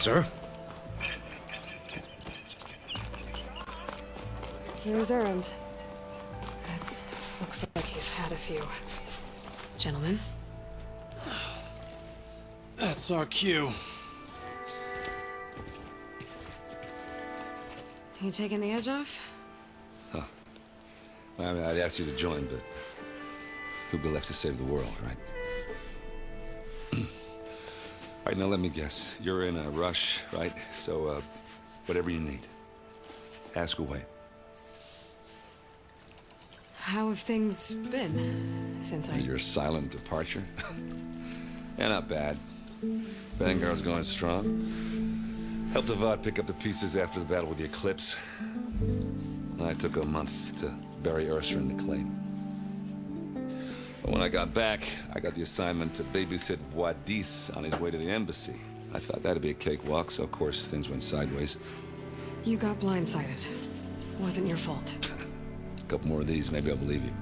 Sir? Here's Erend. Looks like he's had a few. Gentlemen? That's our cue. You taking the edge off? Huh. Well, I mean, I'd ask you to join, but who'd be left to save the world, right? All right, now let me guess. You're in a rush, right? So, whatever you need, ask away. How have things been since Your silent departure? Yeah, not bad. Vanguard's going strong. Helped Avad pick up the pieces after the battle with the Eclipse. I took a month to bury Ursa in the claim. But when I got back, I got the assignment to babysit Wadis on his way to the embassy. I thought that'd be a cakewalk, so of course things went sideways. You got blindsided. Wasn't your fault. A couple more of these, maybe I'll believe you.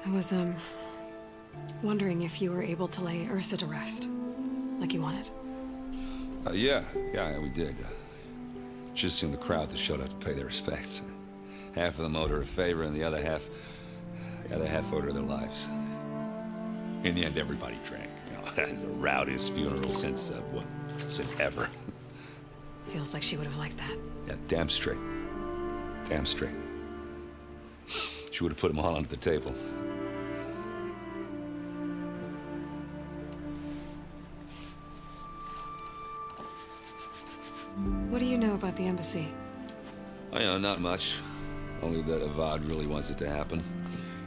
I was, wondering if you were able to lay Ursa to rest, like you wanted. Yeah, we did. Just seemed the crowd that showed up to pay their respects. Half of them owed her a favor, and the other half owed her their lives. In the end, everybody drank. You know, it's the rowdiest funeral since ever. Feels like she would have liked that. Yeah, damn straight. Damn straight. She would have put them all under the table. What do you know about the embassy? Oh, you know, not much. Only that Avad really wants it to happen.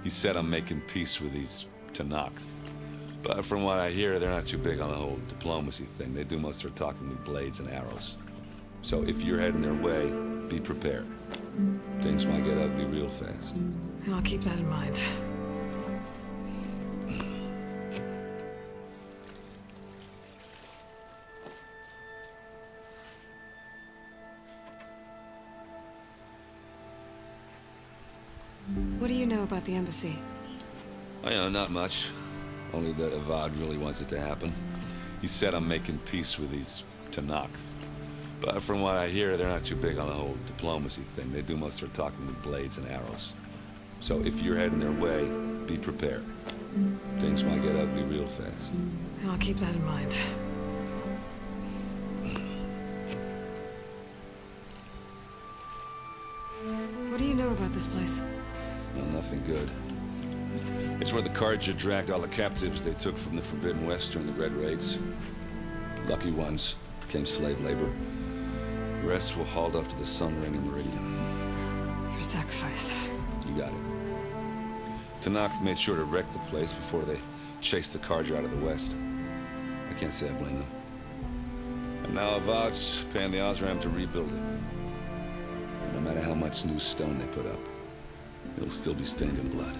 He said I'm making peace with these Tenakth. But from what I hear, they're not too big on the whole diplomacy thing. They do most of their talking with blades and arrows. So if you're heading their way, be prepared. Things might get ugly real fast. I'll keep that in mind. What do you know about the embassy? Oh, you know, not much. Only that Avad really wants it to happen. He said I'm making peace with these Tenakth. But from what I hear, they're not too big on the whole diplomacy thing. They do most of their talking with blades and arrows. So if you're heading their way, be prepared. Things might get ugly real fast. I'll keep that in mind. What do you know about this place? Well, nothing good. It's where the Carja dragged all the captives they took from the Forbidden West during the Red Raids. Lucky ones became slave labor. The rest were hauled off to the Sun-Reigning Meridian. Your sacrifice. You got it. Tenakth made sure to wreck the place before they chased the Carja out of the West. I can't say I blame them. And now Avad's paying the Osram to rebuild it. No matter how much new stone they put up, it'll still be stained in blood.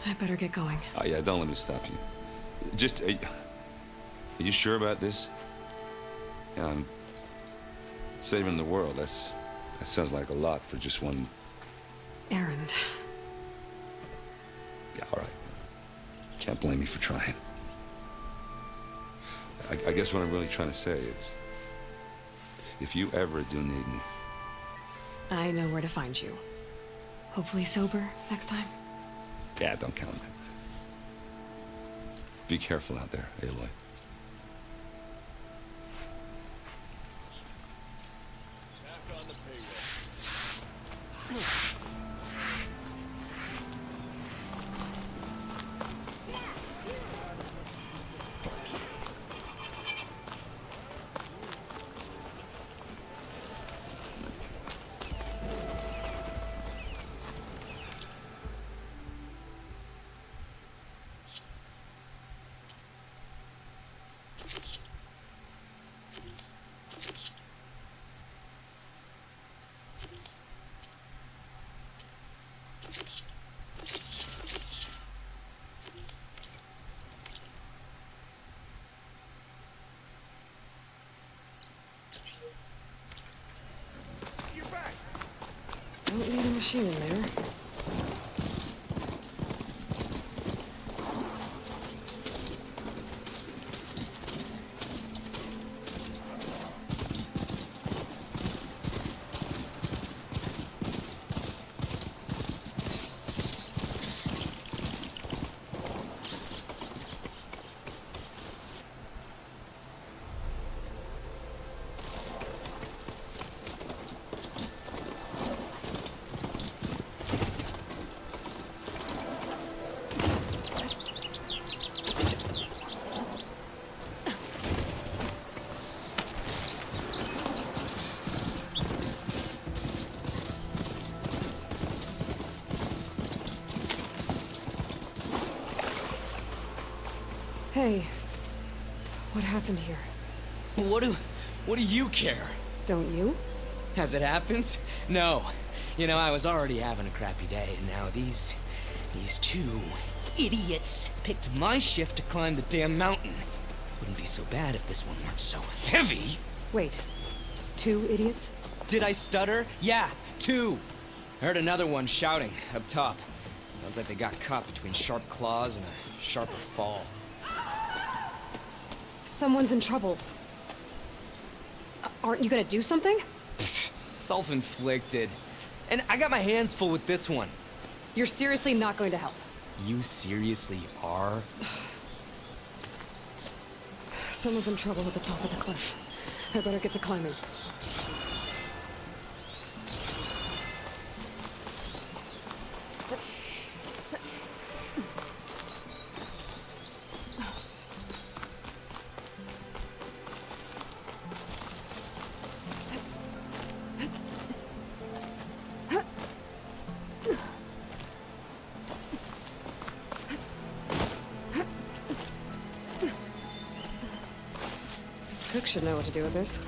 I better get going. Oh, yeah, don't let me stop you. Just, are you sure about this? Yeah, I'm saving the world. That sounds like a lot for just one... Erend. Yeah, all right. Can't blame me for trying. I guess what I'm really trying to say is, if you ever do need me... I know where to find you. Hopefully sober next time. Yeah, don't count on it. Be careful out there, Aloy. Back on the payroll. Don't need a machine in there. Hey, what happened here? What do you care? Don't you? As it happens? No. You know, I was already having a crappy day, and now these two idiots picked my shift to climb the damn mountain. Wouldn't be so bad if this one weren't so heavy. Wait, 2 idiots? Did I stutter? Yeah, 2. I heard another one shouting up top. Sounds like they got caught between sharp claws and a sharper fall. Someone's in trouble. Aren't you gonna do something? Self-inflicted. And I got my hands full with this one. You're seriously not going to help. You seriously are? Someone's in trouble at the top of the cliff. I better get to climbing. Cook should know what to do with this.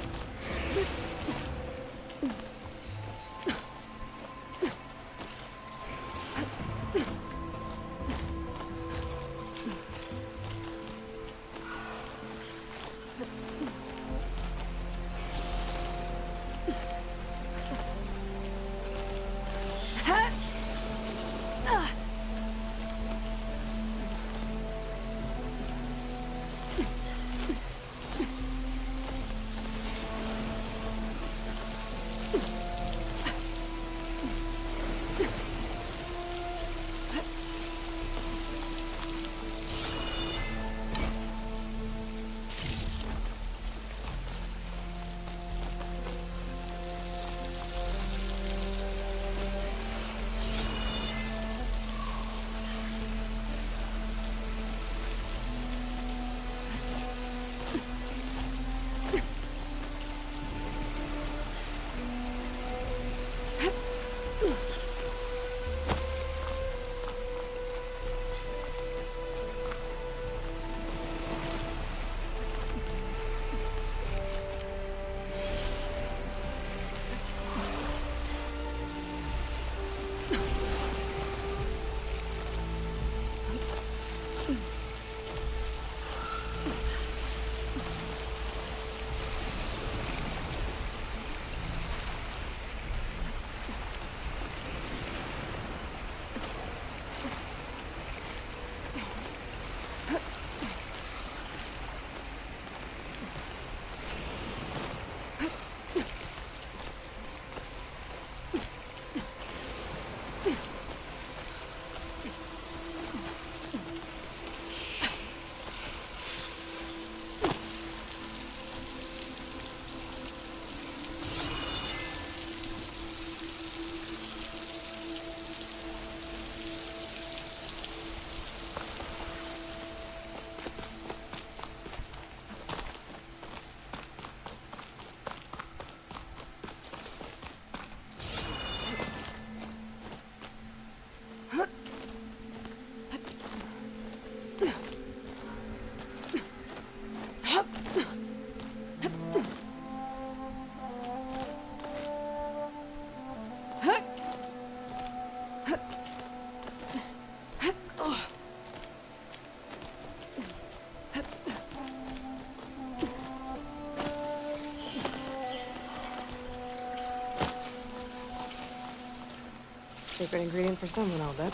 Secret ingredient for someone, I'll bet.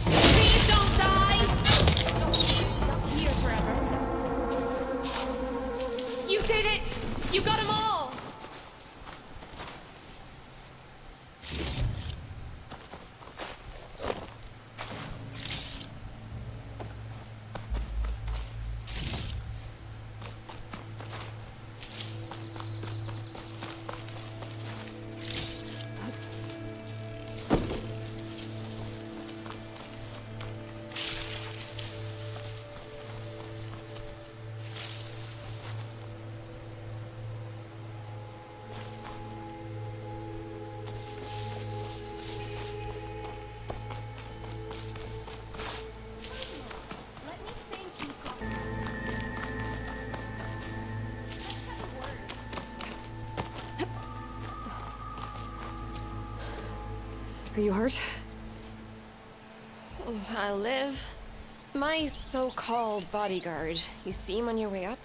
Please don't die! Don't stop here forever. You did it! You got them all! Let me thank you for Are you hurt? I live. My so-called bodyguard. You see him on your way up?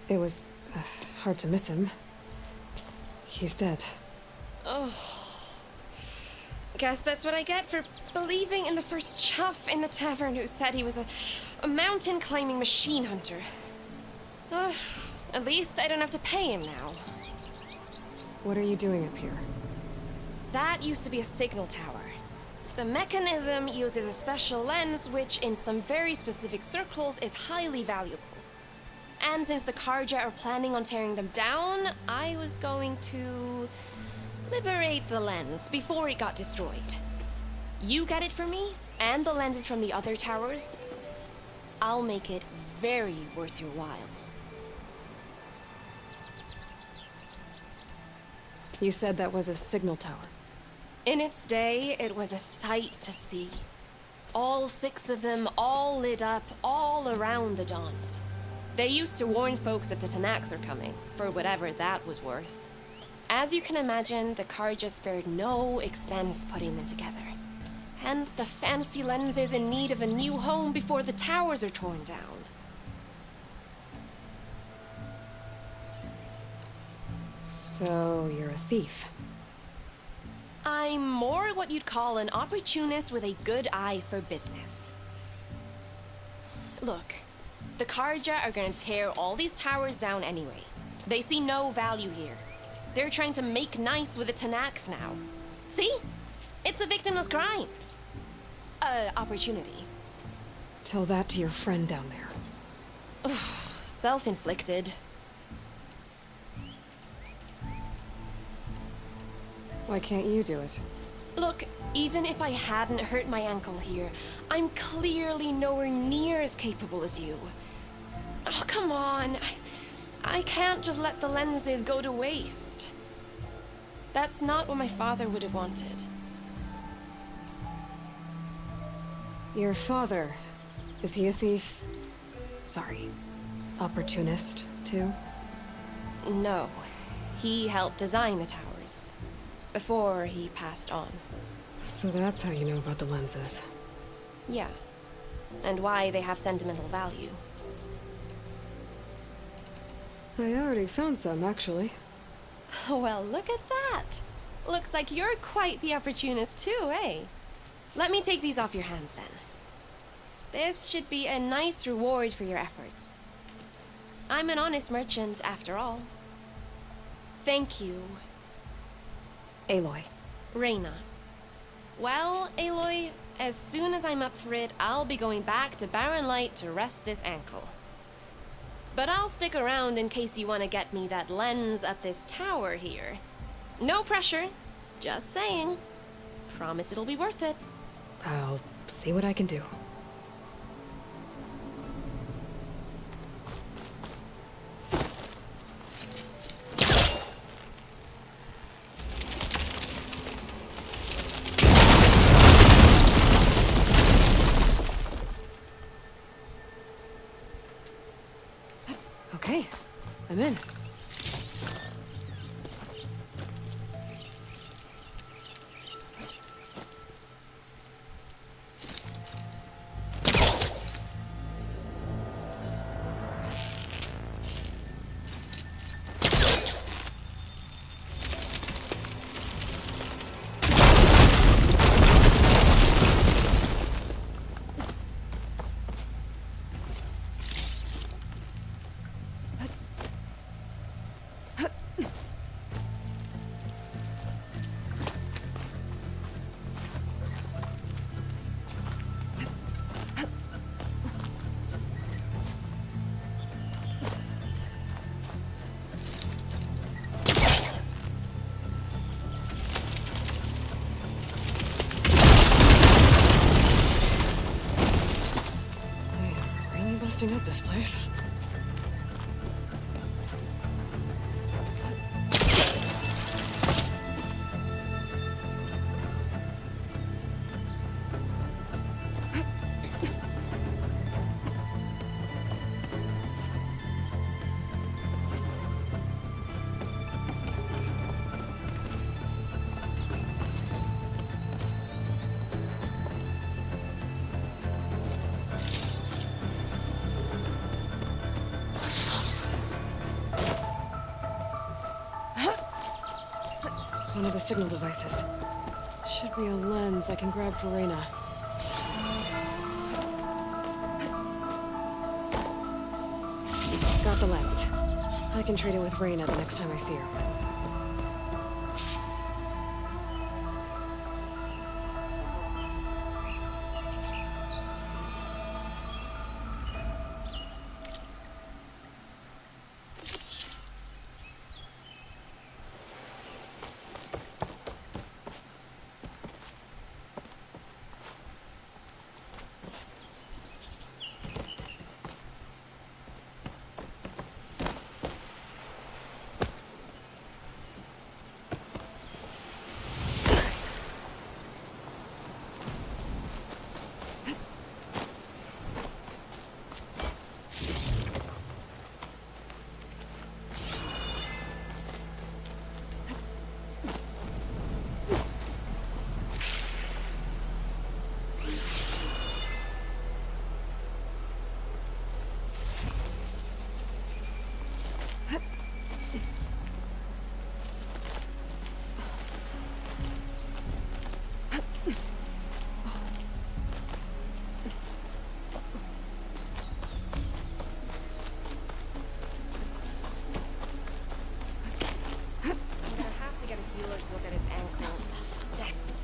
It was hard to miss him. He's dead. Oh. Guess that's what I get for believing in the first chuff in the tavern who said he was a mountain climbing machine hunter. Ugh, at least I don't have to pay him now. What are you doing up here? That used to be a signal tower. The mechanism uses a special lens which in some very specific circles is highly valuable. And since the Carja are planning on tearing them down, I was going to liberate the lens before it got destroyed. You get it for me, and the lenses from the other towers. I'll make it very worth your while. You said that was a signal tower. In its day, it was a sight to see. All 6 of them, all lit up, all around the Dons. They used to warn folks that the Tanakhs are coming, for whatever that was worth. As you can imagine, the Carja spared no expense putting them together. Hence the fancy lenses in need of a new home before the towers are torn down. So, you're a thief. I'm more what you'd call an opportunist with a good eye for business. Look, the Carja are gonna tear all these towers down anyway. They see no value here. They're trying to make nice with the Tanakh now. See? It's a victimless crime. Opportunity. Tell that to your friend down there. Self-inflicted. Why can't you do it? Look, even if I hadn't hurt my ankle here, I'm clearly nowhere near as capable as you. Oh, come on. I can't just let the lenses go to waste. That's not what my father would have wanted. Your father, is he a thief? Sorry, opportunist, too? No. He helped design the towers. Before he passed on. So that's how you know about the lenses. Yeah. And why they have sentimental value. I already found some, actually. Well, look at that. Looks like you're quite the opportunist too, eh? Let me take these off your hands then. This should be a nice reward for your efforts. I'm an honest merchant, after all. Thank you, Aloy. Reyna. Well, Aloy, as soon as I'm up for it, I'll be going back to Barren Light to rest this ankle. But I'll stick around in case you want to get me that lens up this tower here. No pressure, just saying. Promise it'll be worth it. I'll see what I can do. Okay, I'm in. Busting up this place. One of the signal devices. Should be a lens I can grab for Reyna. Got the lens. I can trade it with Reyna the next time I see her.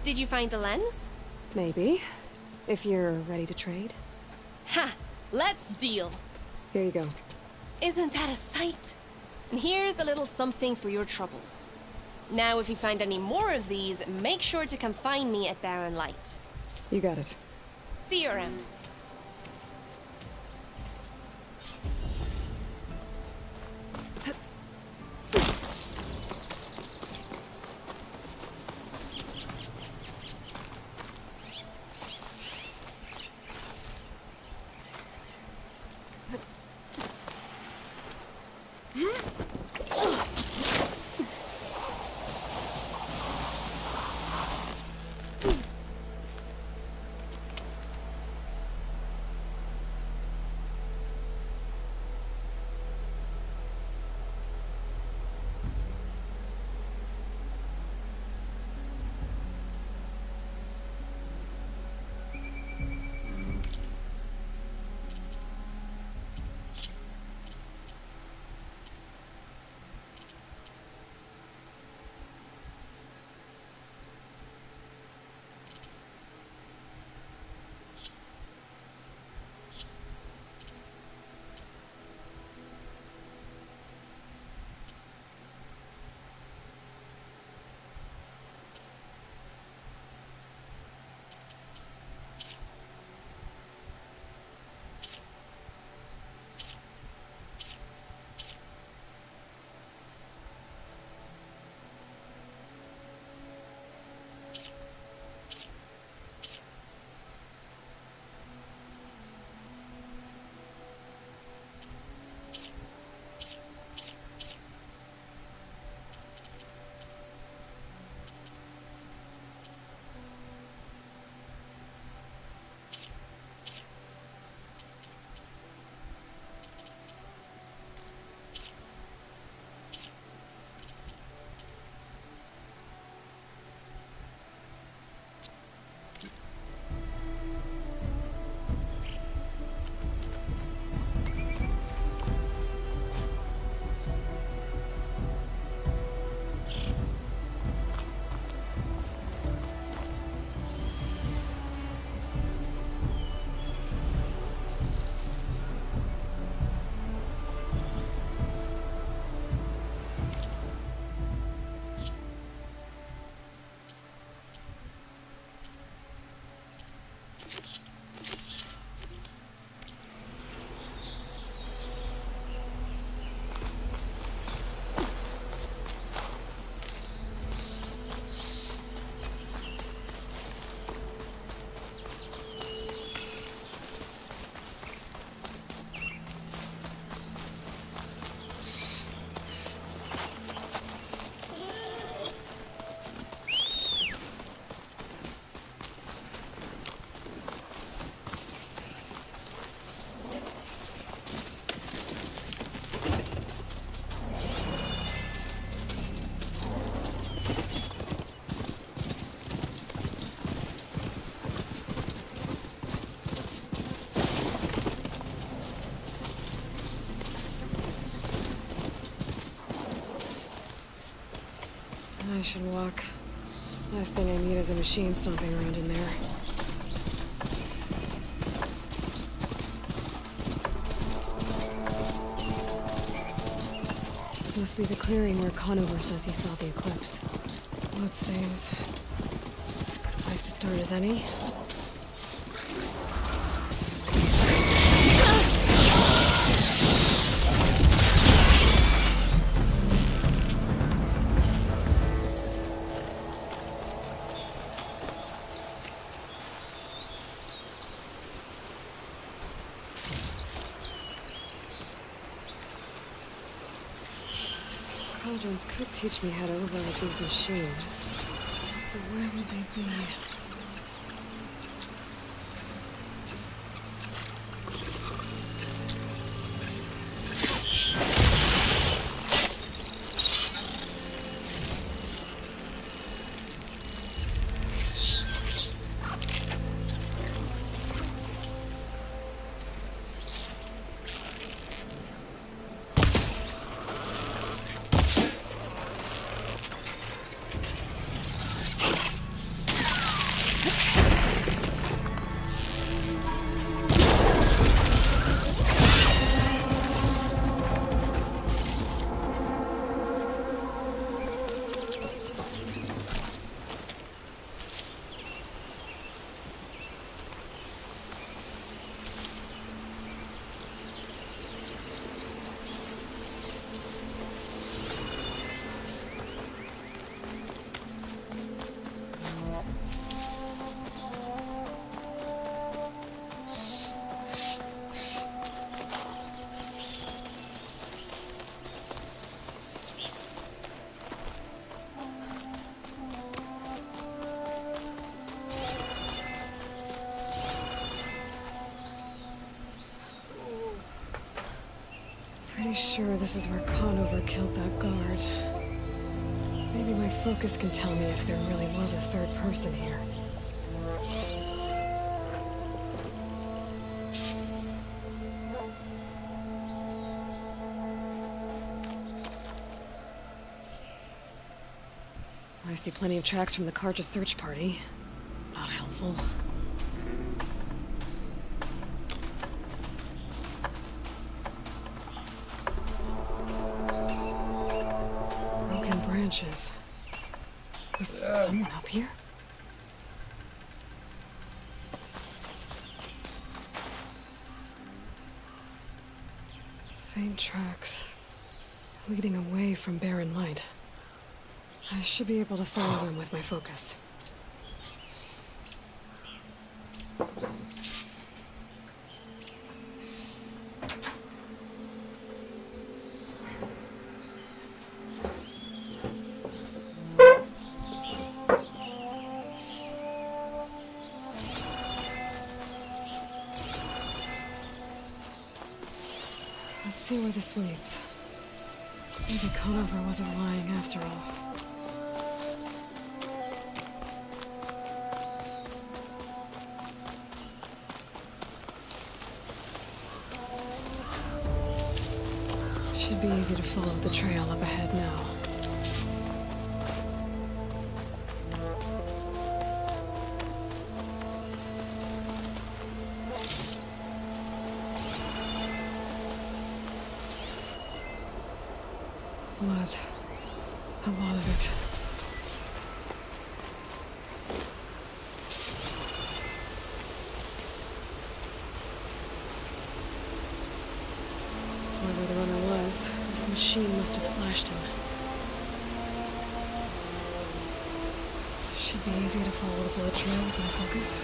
Did you find the lens? Maybe. If you're ready to trade. Ha! Let's deal! Here you go. Isn't that a sight? And here's a little something for your troubles. Now, if you find any more of these, make sure to come find me at Barren Light. You got it. See you around. I should walk. Last thing I need is a machine stomping around in there. This must be the clearing where Conover says he saw the eclipse. Bloodstains. It's a good place to start as any. Cauldrons could teach me how to override these machines. But where would they be? Pretty sure this is where Conover killed that guard. Maybe my focus can tell me if there really was a third person here. I see plenty of tracks from the Carja search party. Not helpful. Broken branches. Was someone up here? Faint tracks leading away from barren light. I should be able to follow them with my focus. Let's see where this leads. Maybe Conover wasn't lying after all. Should be easy to follow the trail up ahead now. Blood. A lot of it. Whoever the runner was, this machine must have slashed him. Should be easy to follow the bullet trail with my focus.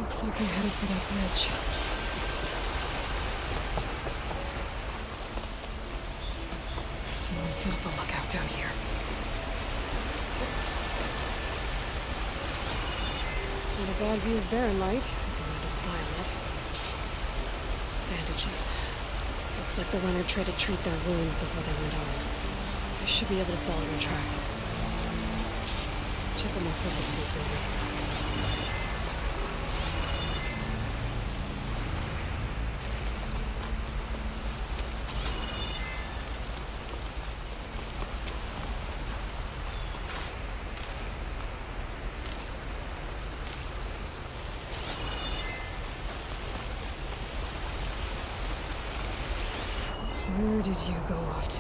Looks like I'm headed for that bridge. Someone set up a lookout down here. Not a bad view of barren light, if you want to smile at. Bandages. Looks like the runner tried to treat their wounds before they went on. I should be able to follow their tracks. Check what my focus sees with me. Where did you go off to?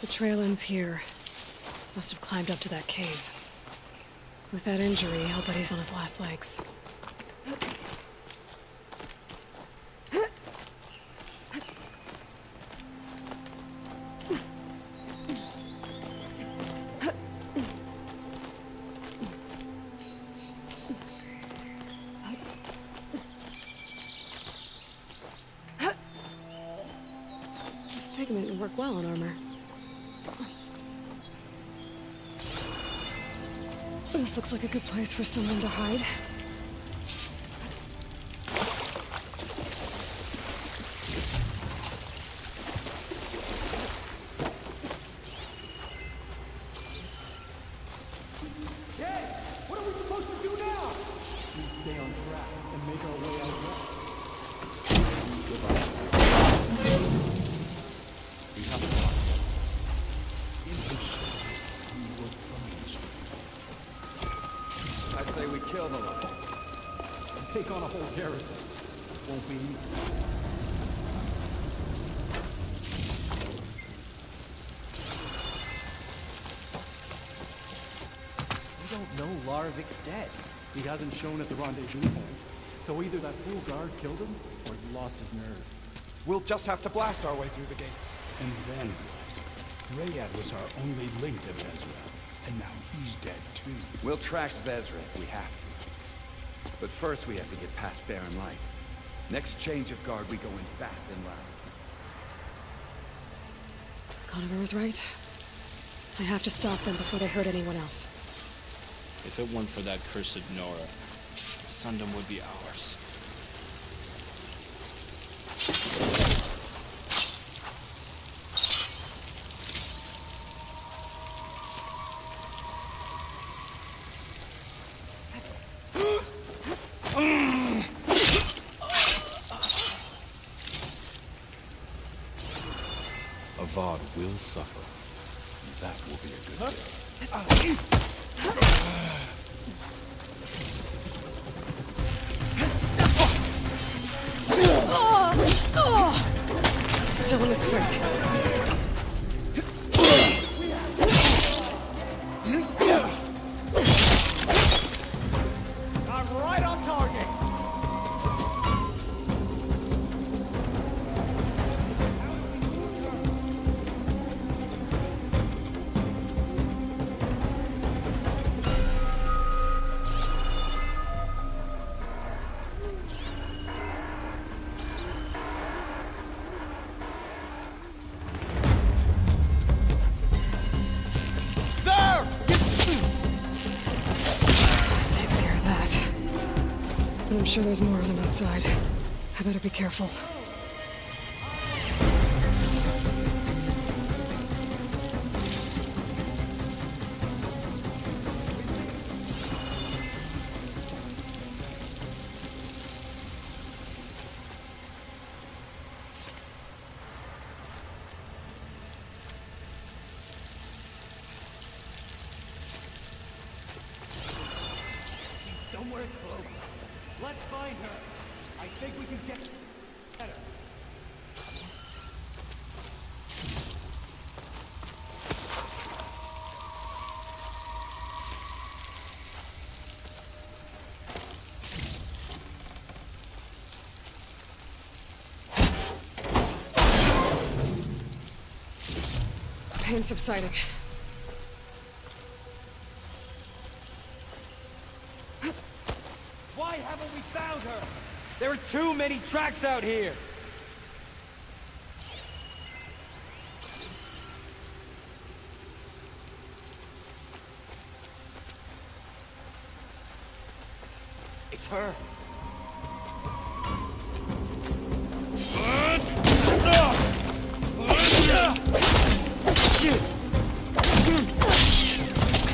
The trail ends here. Must have climbed up to that cave. With that injury, I'll bet he's on his last legs. This pigment would work well on armor. This looks like a good place for someone to hide. garrison. Won't be easy. We don't know Larvik's dead. He hasn't shown at the rendezvous point. So either that fool guard killed him, or he lost his nerve. We'll just have to blast our way through the gates. And then what? Rayad was our only link to Vezra, and now he's dead too. We'll track Vezra if we have to. But first we have to get past Barren Light. Next change of guard, we go in fast and loud. Conover was right. I have to stop them before they hurt anyone else. If it weren't for that cursed Nora, Sundom would be ours. Avad will suffer. That will be a good day. Still in this fight. I'm right on target! Takes care of that. But I'm sure there's more of them outside. I better be careful. Somewhere close. Let's find her. I think we can get her. Pain subsiding. Why haven't we found her? There are too many tracks out here! It's her.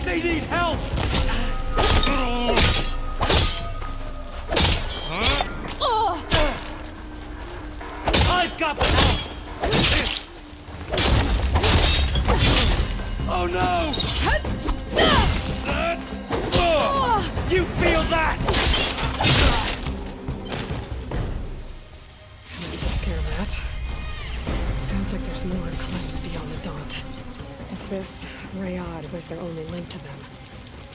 They need help! I've got the help! Oh no! You feel that? That takes care of that. Sounds like there's more eclipse beyond the Daunt. If this Rayad was their only link to them,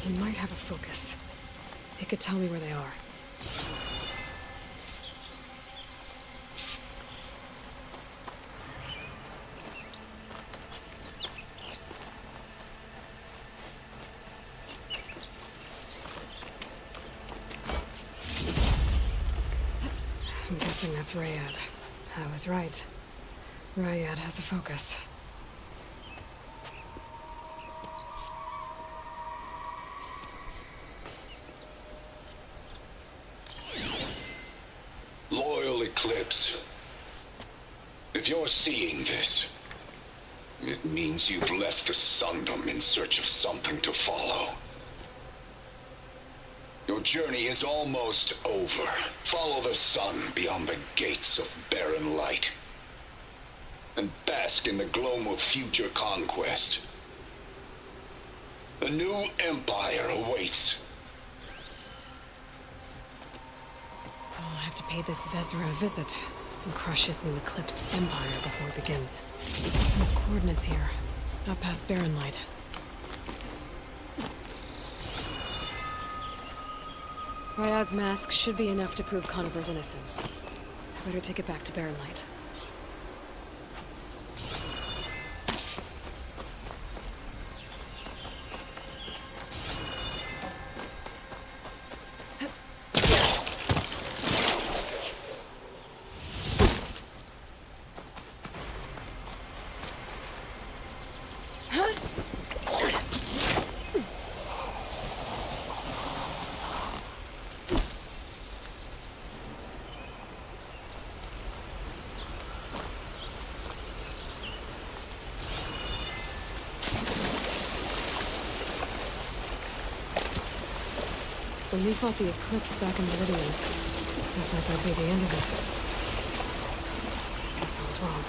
he might have a focus. He could tell me where they are. I'm guessing that's Rayad. I was right. Rayad has a focus. Loyal Eclipse, if you're seeing this, it means you've left the Sundom in search of something to follow. Your journey is almost over. Follow the sun beyond the gates of barren light, and bask in the gloam of future conquest. A new empire awaits. I'll have to pay this Vezra a visit and crush his new Eclipse empire before it begins. There's coordinates here, out past Barren Light. Ryad's mask should be enough to prove Conover's innocence. Better take it back to Barren Light. When we fought the Eclipse back in Meridian, I thought that'd be the end of it. Guess I was wrong.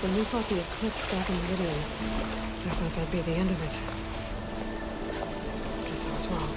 When we fought the Eclipse back in Meridian, I thought that'd be the end of it. Guess I was wrong.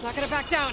Not gonna back down.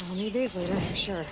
I'll need these later, for sure.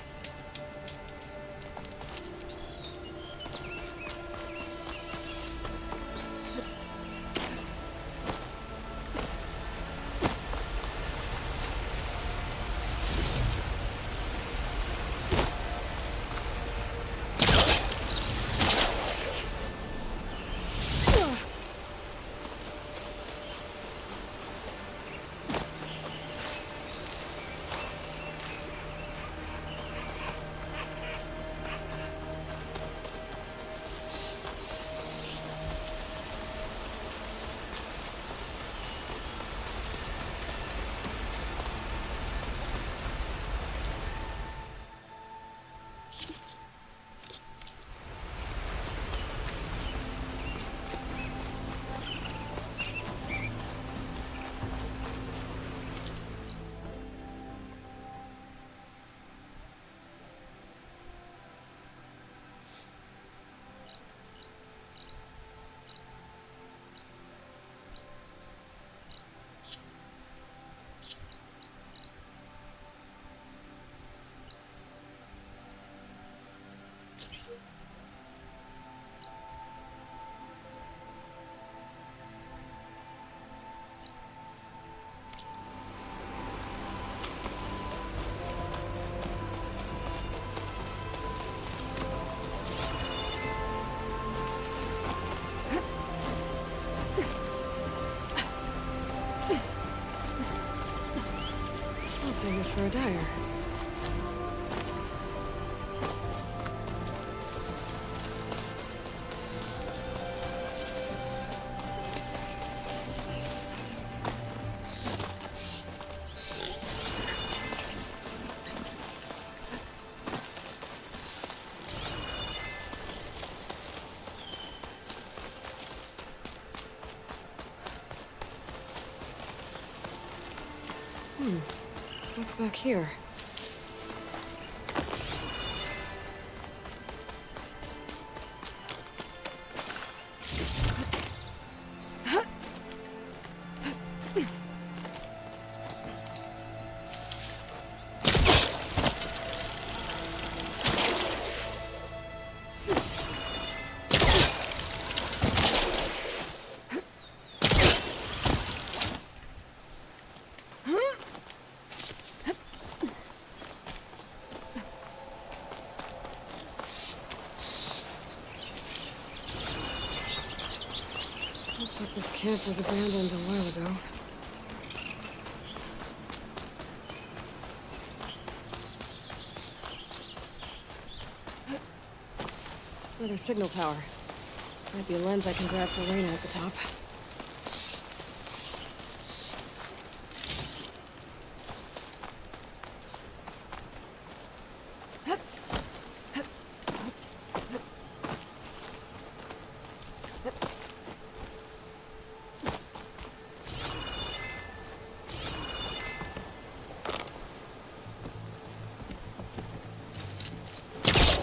Save this for a dyer. What's back here? Looks like this camp was abandoned a while ago. Another signal tower. Might be a lens I can grab for Reyna at the top.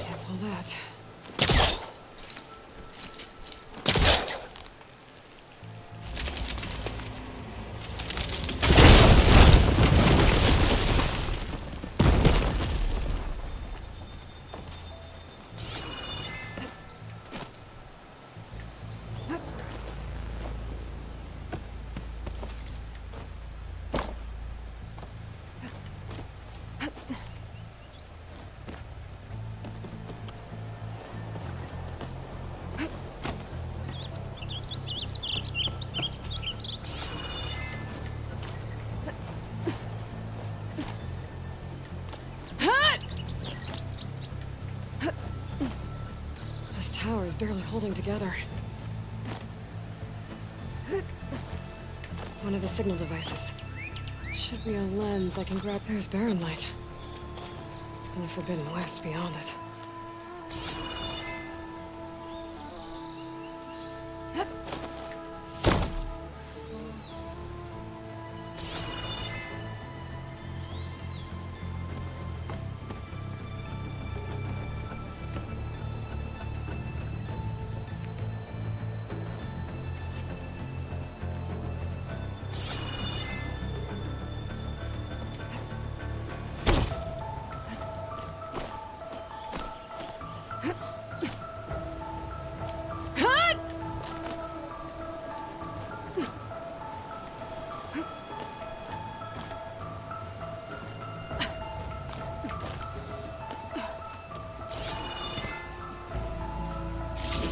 Can't pull that. barely holding together. One of the signal devices. Should be a lens I can grab. There's Barren Light. And the Forbidden West beyond it.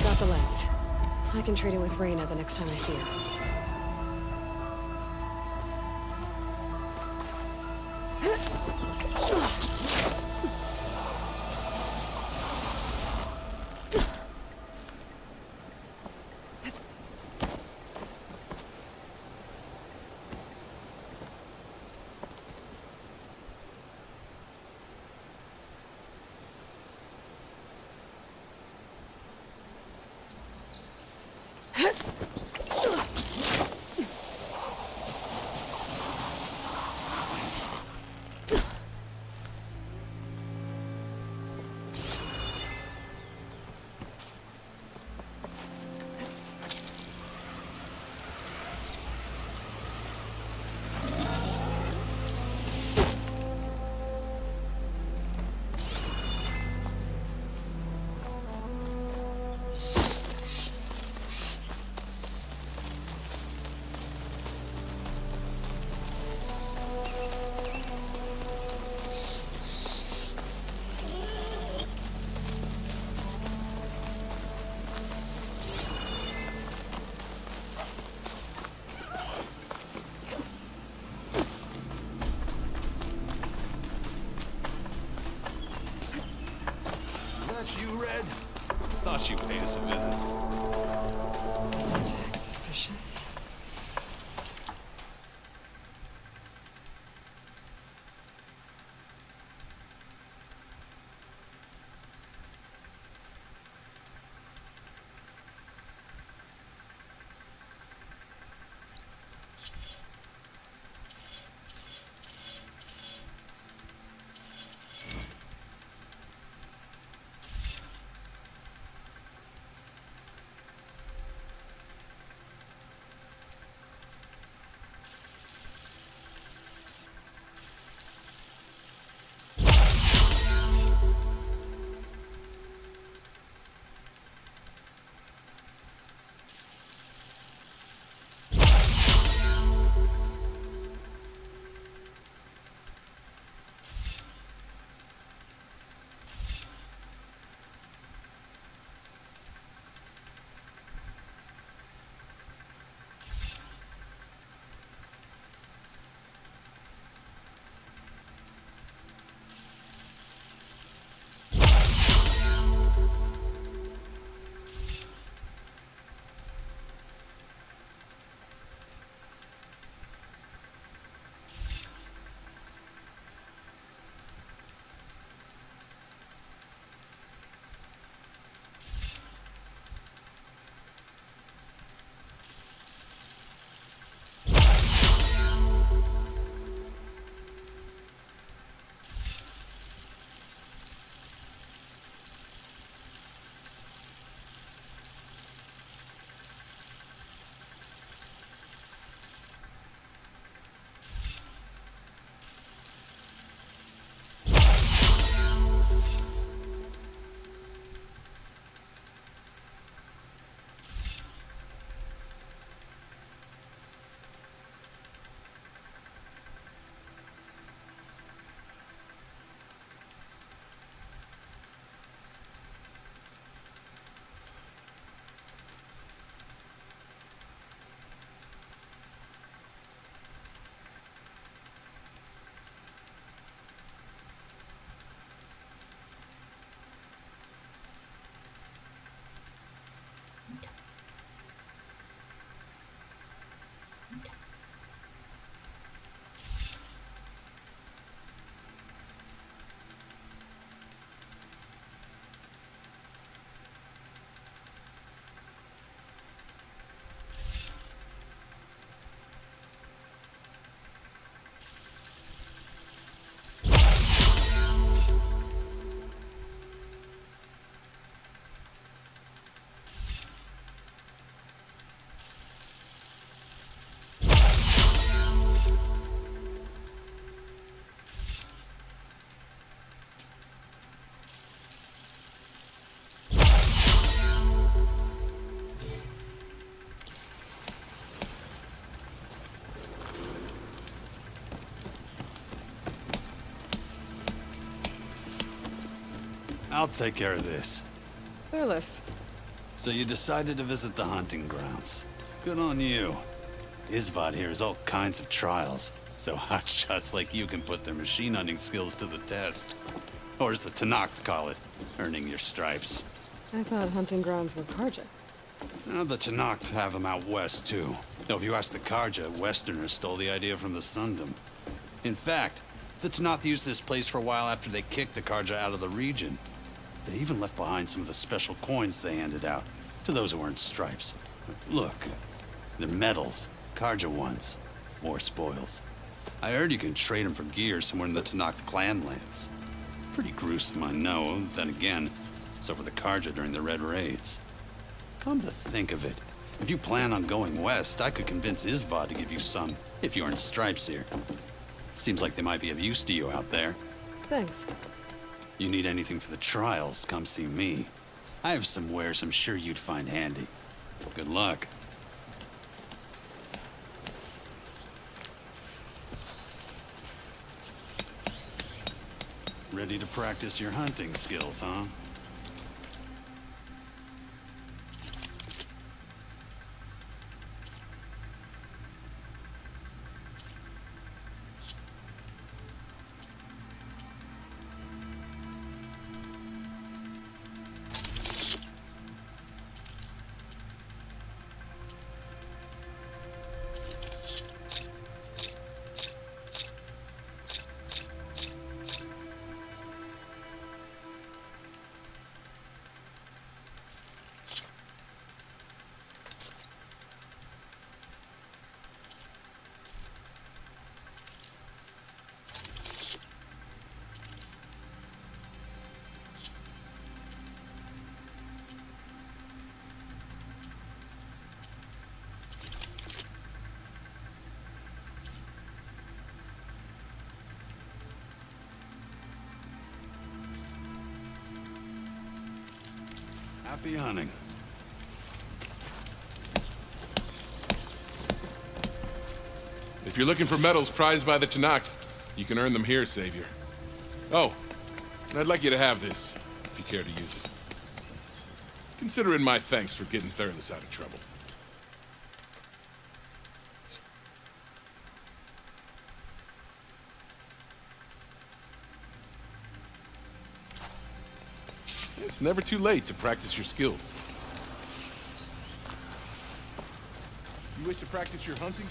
Got the lens. I can trade it with Reyna the next time I see her. You, Red? Thought you paid us a visit. Tax suspicious. I'll take care of this. Fearless. So you decided to visit the hunting grounds. Good on you. Isvad here has all kinds of trials, so hotshots like you can put their machine hunting skills to the test. Or as the Tenakth call it, earning your stripes. I thought hunting grounds were Karja. The Tenakth have them out west, too. Though if you ask the Karja, Westerners stole the idea from the Sundom. In fact, the Tenakth used this place for a while after they kicked the Karja out of the region. They even left behind some of the special coins they handed out to those who earned stripes. Look, they're medals, Karja ones. More spoils. I heard you can trade them for gear somewhere in the Tenakth clan lands. Pretty gruesome, I know. Then again, so were the Karja during the Red Raids. Come to think of it, if you plan on going west, I could convince Isvad to give you some, if you earn stripes here. Seems like they might be of use to you out there. Thanks. You need anything for the trials, come see me. I have some wares I'm sure you'd find handy. Good luck. Ready to practice your hunting skills, huh? Happy hunting. If you're looking for medals prized by the Tenakth, you can earn them here, Savior. Oh, and I'd like you to have this, if you care to use it. Consider it my thanks for getting Thurles out of trouble. It's never too late to practice your skills. You wish to practice your hunting?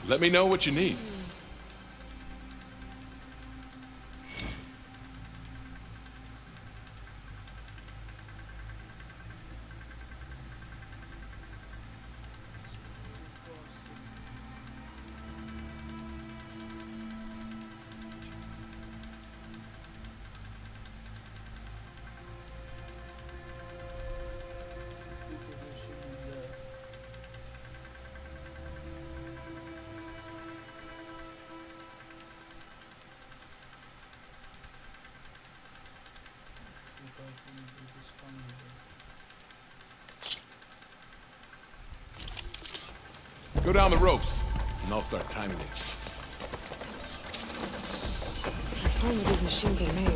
Let me know what you need. Go down the ropes, and I'll start timing it. I find where these machines are made.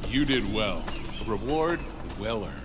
You did well. A reward well earned.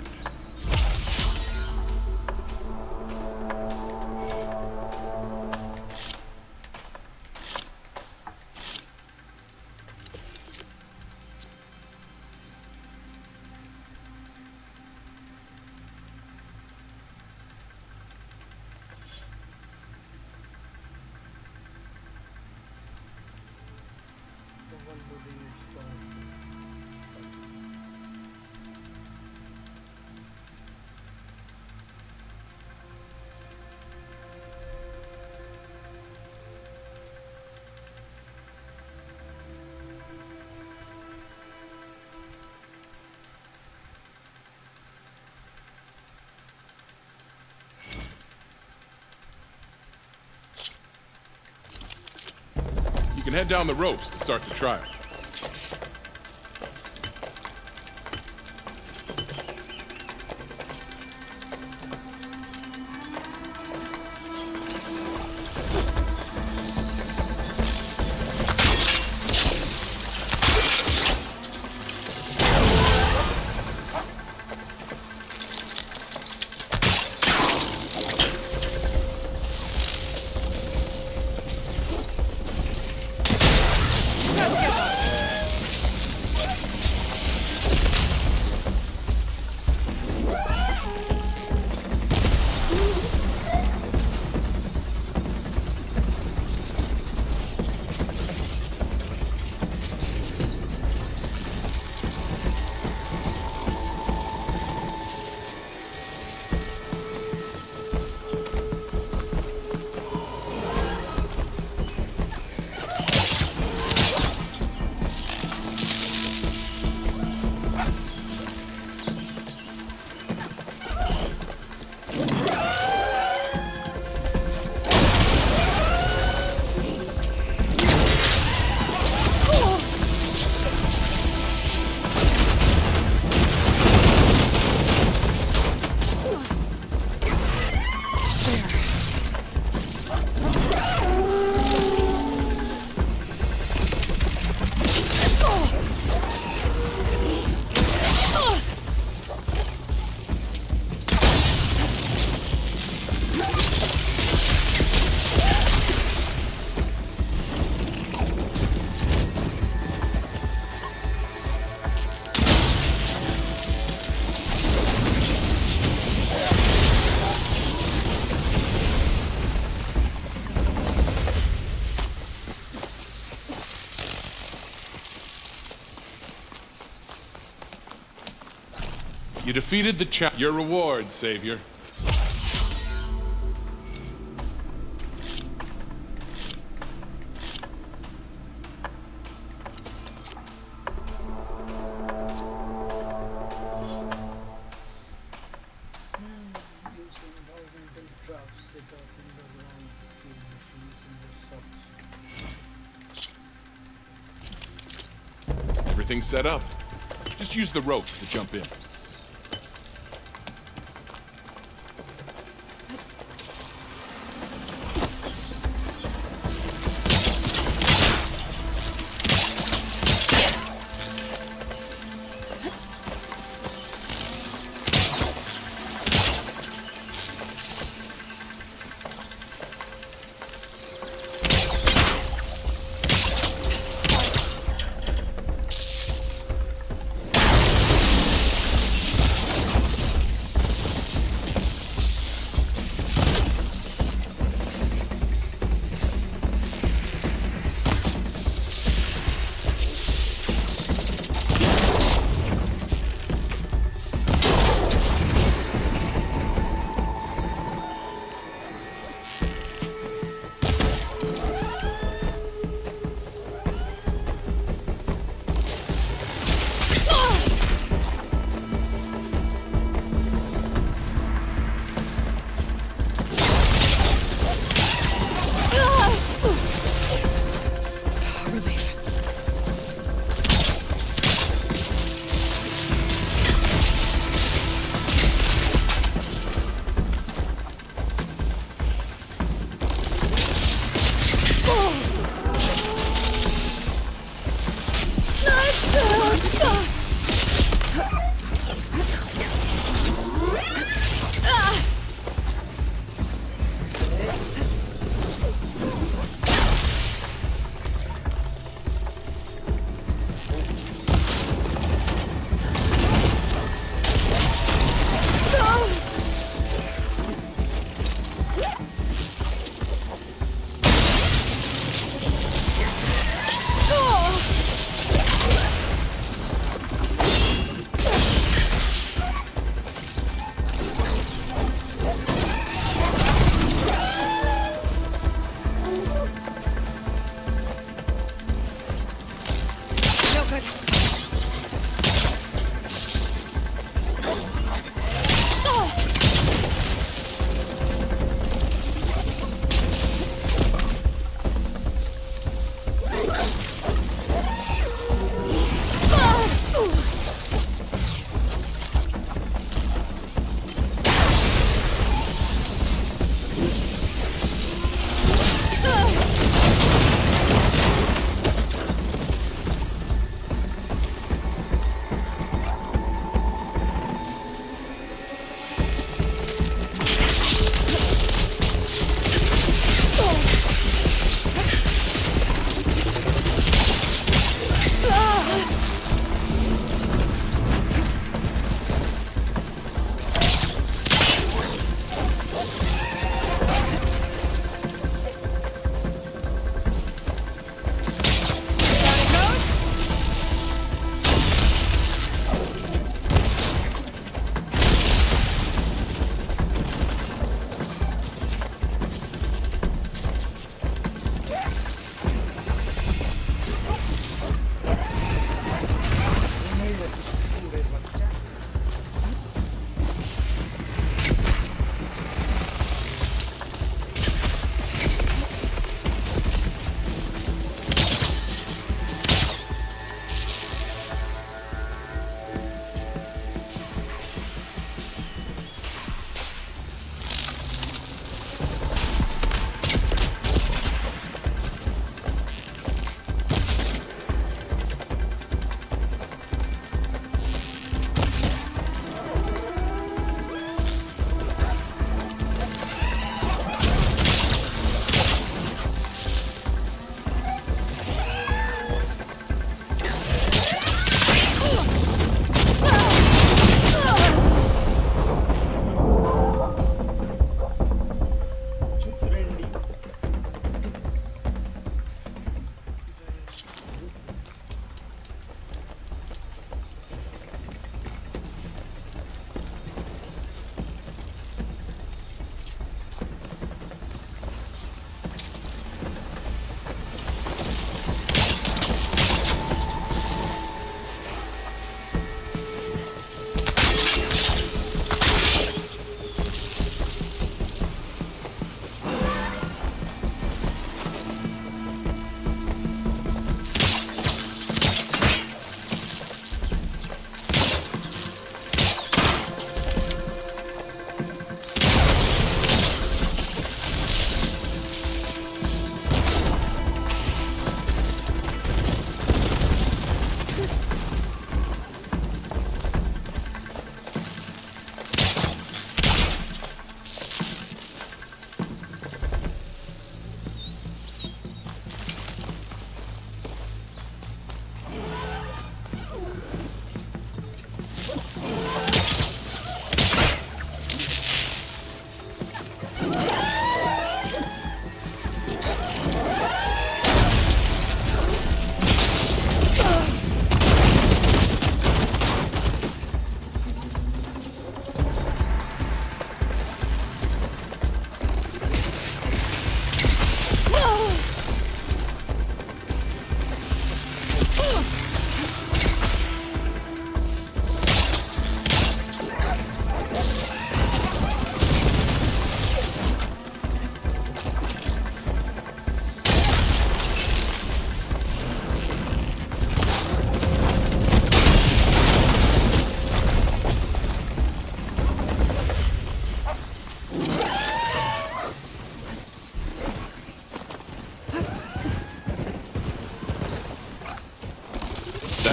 You can head down the ropes to start the trial. You defeated the Your reward, Savior. Everything's set up. Just use the rope to jump in.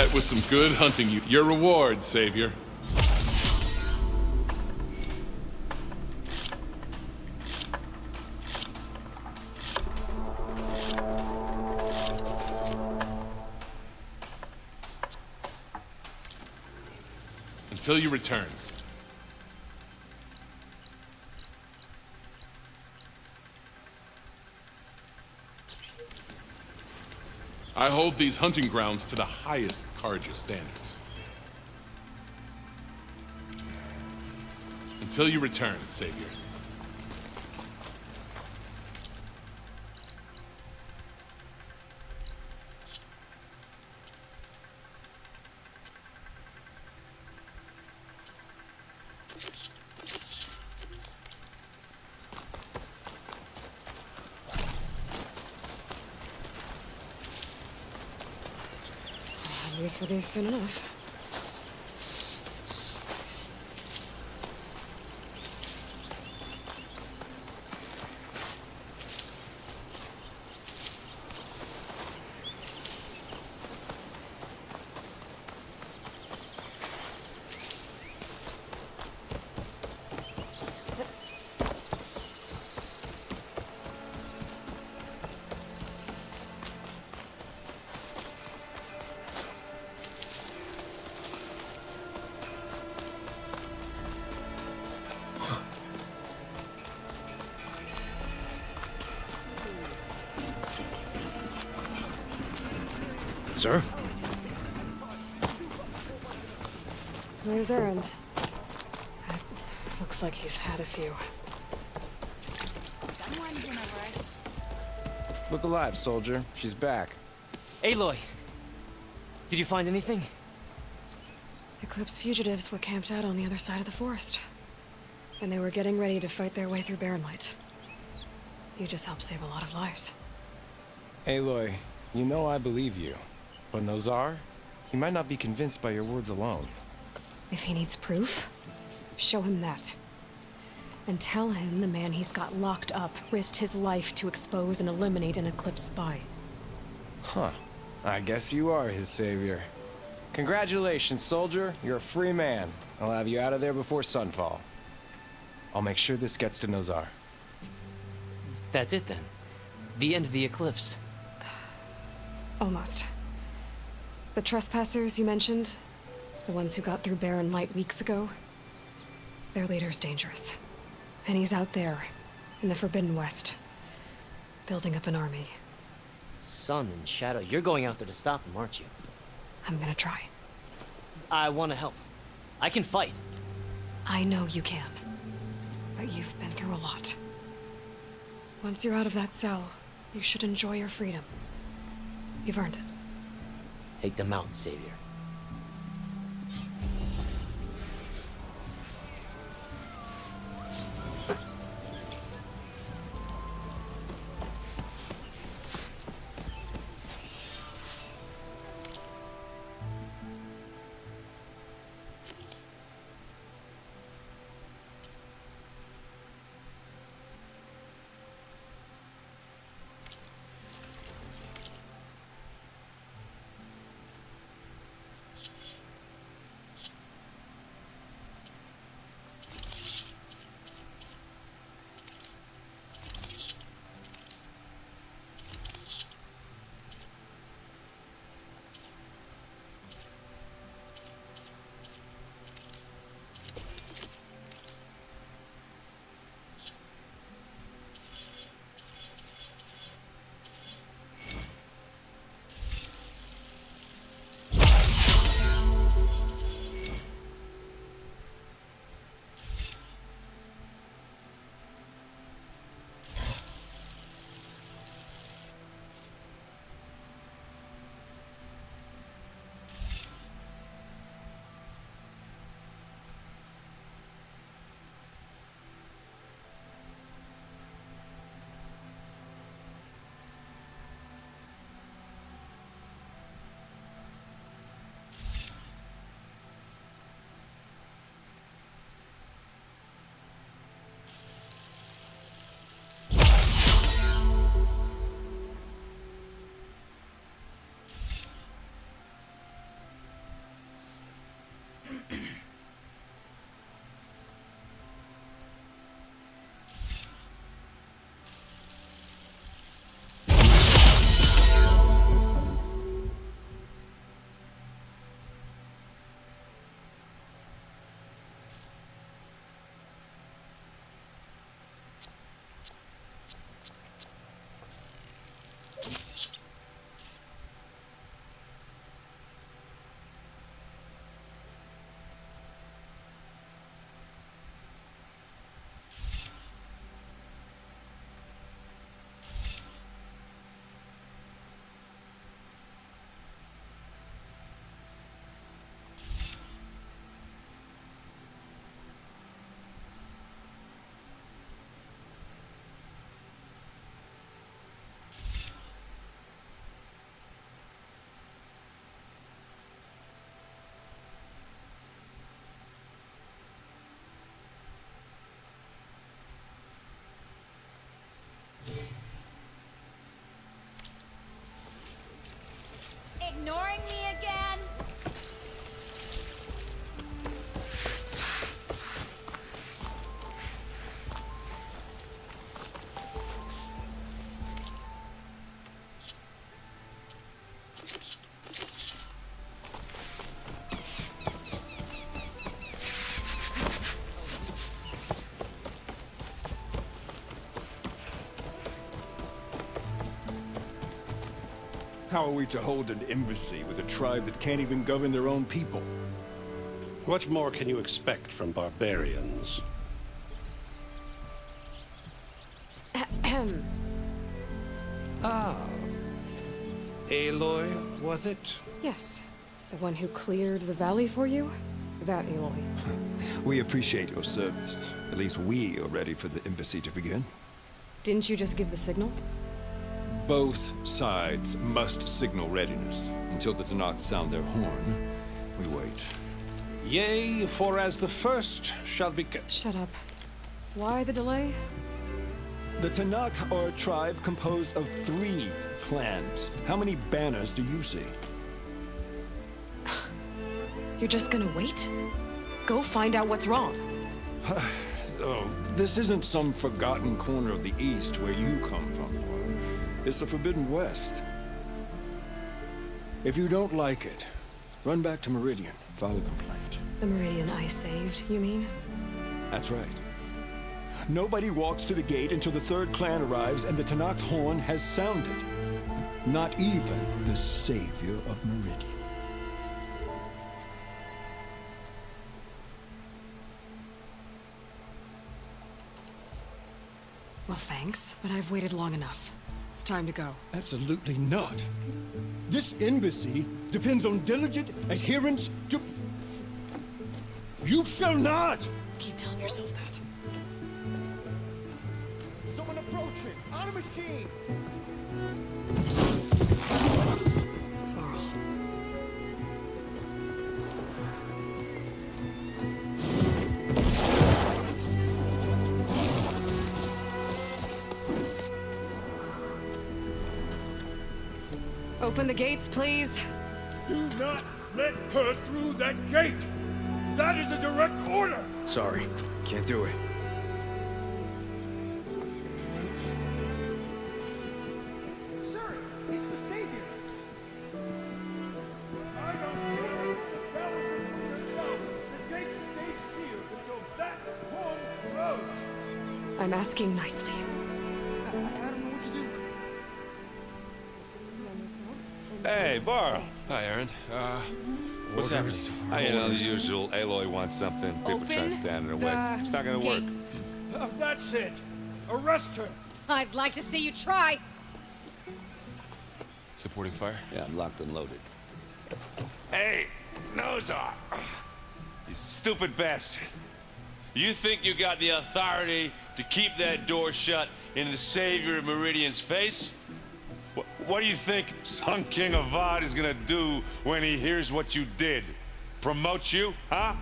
That was some good hunting, you. Your reward, Savior. Until he returns. I hold these hunting grounds to the highest Carja standards. Until you return, Savior. I'll use for these soon enough. Sir? Where's Erend? Looks like he's had a few. Someone's in a rush. Look alive, soldier. She's back. Aloy! Did you find anything? Eclipse fugitives were camped out on the other side of the forest. And they were getting ready to fight their way through Barren Light. You just helped save a lot of lives. Aloy, you know I believe you. But Nozar, he might not be convinced by your words alone. If he needs proof, show him that. And tell him the man he's got locked up risked his life to expose and eliminate an Eclipse spy. Huh. I guess you are his savior. Congratulations, soldier. You're a free man. I'll have you out of there before sunfall. I'll make sure this gets to Nozar. That's it then. The end of the Eclipse. Almost. The trespassers you mentioned, the ones who got through Barren Light weeks ago, their leader's dangerous. And he's out there, in the Forbidden West, building up an army. Sun and Shadow, you're going out there to stop him, aren't you? I'm gonna try. I want to help. I can fight. I know you can. But you've been through a lot. Once you're out of that cell, you should enjoy your freedom. You've earned it. Take them out, Savior. How are we to hold an embassy with a tribe that can't even govern their own people? What more can you expect from barbarians? Ahem. Ah. Aloy, was it? Yes. The one who cleared the valley for you? That Aloy. We appreciate your service. At least we are ready for the embassy to begin. Didn't you just give the signal? Both sides must signal readiness. Until the Tenakth sound their horn, we wait. Yea, for as the first shall be... Shut up. Why the delay? The Tenakth are a tribe composed of 3 clans. How many banners do you see? You're just gonna wait? Go find out what's wrong. Oh, this isn't some forgotten corner of the East where you come from, Laura. It's the Forbidden West. If you don't like it, run back to Meridian, file a complaint. The Meridian I saved, you mean? That's right. Nobody walks to the gate until the 3rd clan arrives and the Tenakth horn has sounded. Not even the savior of Meridian. Well, thanks, but I've waited long enough. It's time to go. Absolutely not. This embassy depends on diligent adherence to... You shall not! Keep telling yourself that. Someone approaching! On a machine! Open the gates, please. Do not let her through that gate! That is a direct order! Sorry, can't do it. Sir, it's the Savior! I don't care. That was yourself. The gate stays sealed until that horn blows. I'm asking nicely. I don't know what to do. Hey, Varl. Hi, Aaron. What's happening? You know, the usual. Aloy wants something. People trying to stand in her way. It's not gonna work. That's it. Arrest her. I'd like to see you try. Supporting fire? Yeah, I'm locked and loaded. Hey, Nozar. You stupid bastard. You think you got the authority to keep that door shut in the Savior of Meridian's face? What do you think Sun King Avad is gonna do when he hears what you did? Promote you, huh?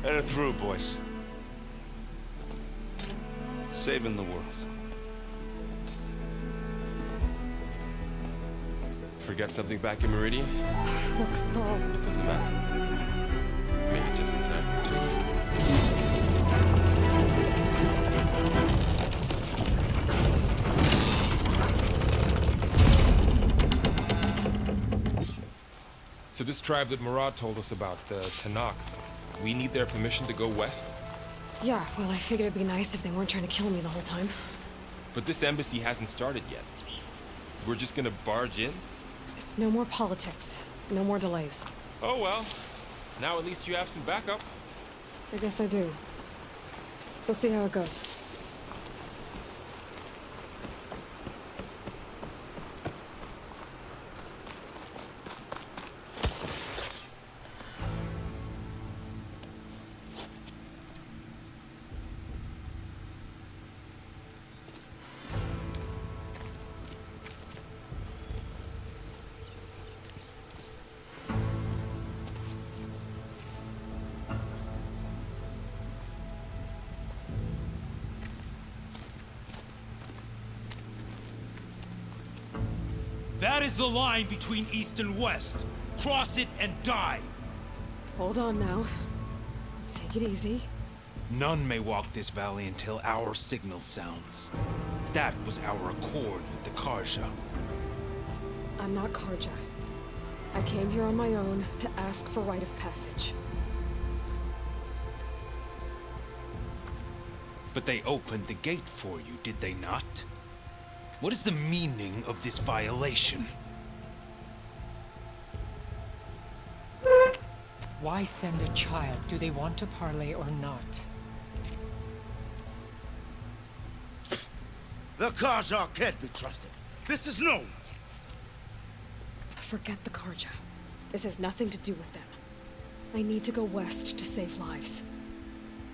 Let her through, boys. Saving the world. Forget something back in Meridian? Look, Varl. It doesn't matter. Made it just in time. So this tribe that Murad told us about, the Tenakth, we need their permission to go west? Yeah, well, I figured it'd be nice if they weren't trying to kill me the whole time. But this embassy hasn't started yet. We're just gonna barge in? There's no more politics. No more delays. Oh well. Now at least you have some backup. I guess I do. We'll see how it goes. That is the line between East and West. Cross it and die. Hold on now. Let's take it easy. None may walk this valley until our signal sounds. That was our accord with the Carja. I'm not Carja. I came here on my own to ask for rite of passage. But they opened the gate for you, did they not? What is the meaning of this violation? Why send a child? Do they want to parley or not? The Carja can't be trusted. This is known. Forget the Karja. This has nothing to do with them. I need to go west to save lives.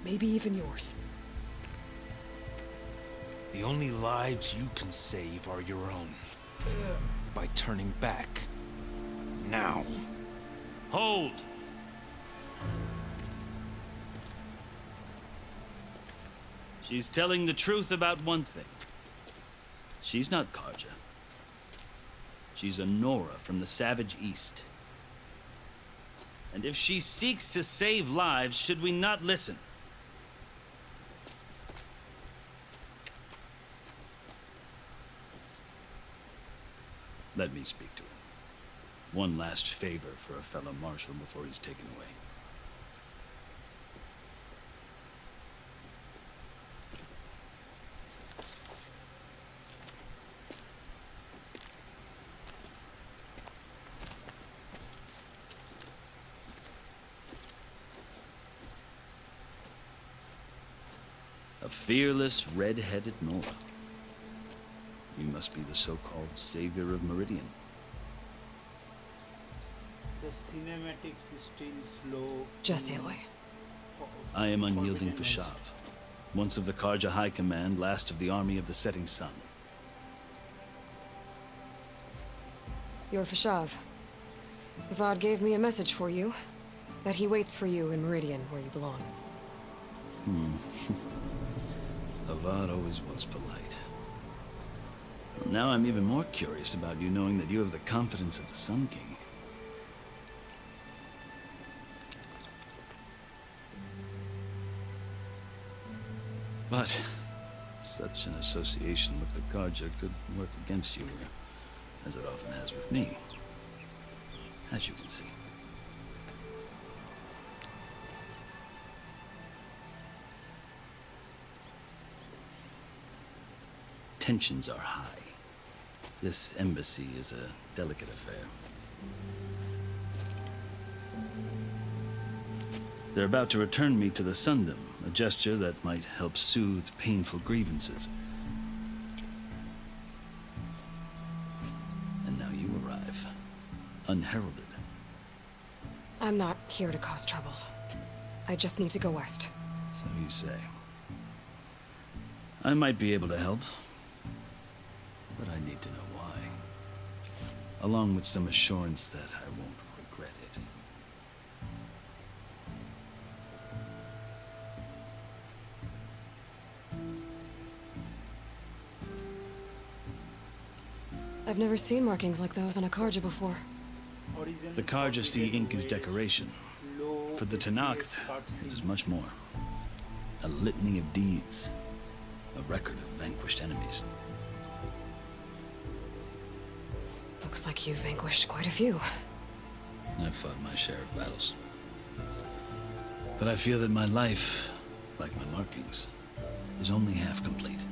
Maybe even yours. The only lives you can save are your own. By turning back. Now. Hold! She's telling the truth about one thing. She's not Karja. She's a Nora from the Savage East. And if she seeks to save lives, should we not listen? Let me speak to him. One last favor for a fellow marshal before he's taken away. A fearless, red-headed Nora. You must be the so-called savior of Meridian. The cinematics is still slow. Just Aloy. I am unyielding Fashav, once of the Karja High Command, last of the army of the Setting Sun. You're Fashav. Avad gave me a message for you. That he waits for you in Meridian, where you belong. Avad always was polite. Well, now I'm even more curious about you knowing that you have the confidence of the Sun King. But such an association with the Karja could work against you, as it often has with me, as you can see. Tensions are high. This embassy is a delicate affair. They're about to return me to the Sundom, a gesture that might help soothe painful grievances. And now you arrive, unheralded. I'm not here to cause trouble. I just need to go west. So you say. I might be able to help, but I need to know why. Along with some assurance that I won't regret it. I've never seen markings like those on a Karja before. The Karja see ink as decoration. For the Tenakth, it is much more. A litany of deeds. A record of vanquished enemies. Looks like you've vanquished quite a few. I've fought my share of battles. But I feel that my life, like my markings, is only half complete.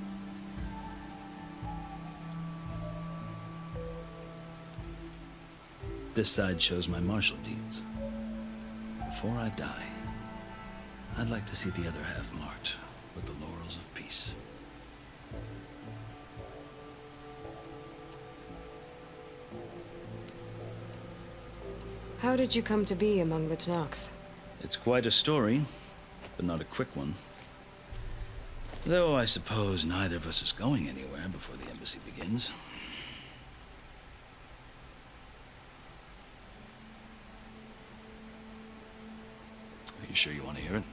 This side shows my martial deeds. Before I die, I'd like to see the other half marked with the laurels of peace. How did you come to be among the Tenakth? It's quite a story, but not a quick one. Though I suppose neither of us is going anywhere before the embassy begins. Are you sure you want to hear it?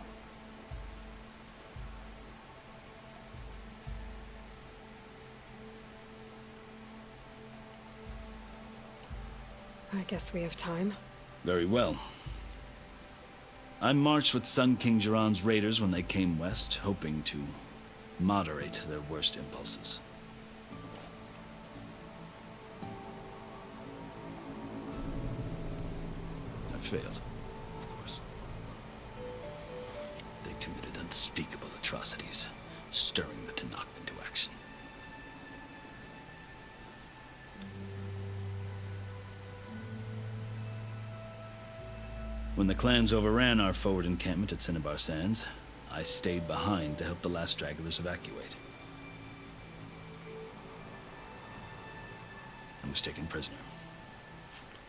I guess we have time. Very well. I marched with Sun King Jiran's raiders when they came west, hoping to moderate their worst impulses. I failed, of course. They committed unspeakable atrocities, stirring the Tenakth into action. When the clans overran our forward encampment at Cinnabar Sands, I stayed behind to help the last stragglers evacuate. I was taken prisoner.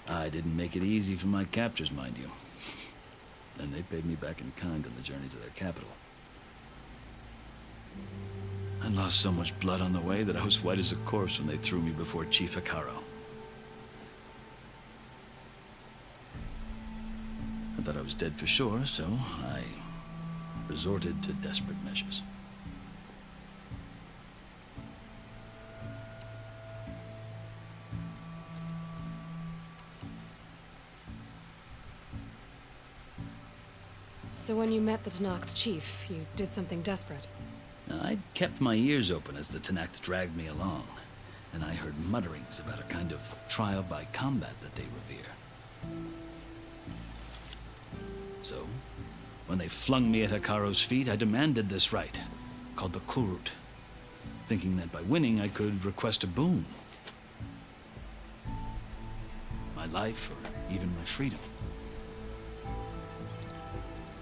I didn't make it easy for my captors, mind you. And they paid me back in kind on the journey to their capital. I lost so much blood on the way that I was white as a corpse when they threw me before Chief Hekarro. I thought I was dead for sure, so I resorted to desperate measures. So when you met the Tenakth chief, you did something desperate. I'd kept my ears open as the Tenakth dragged me along, and I heard mutterings about a kind of trial by combat that they revere. So, when they flung me at Hekarro's feet, I demanded this rite, called the Kulrut, thinking that by winning I could request a boon. My life, or even my freedom.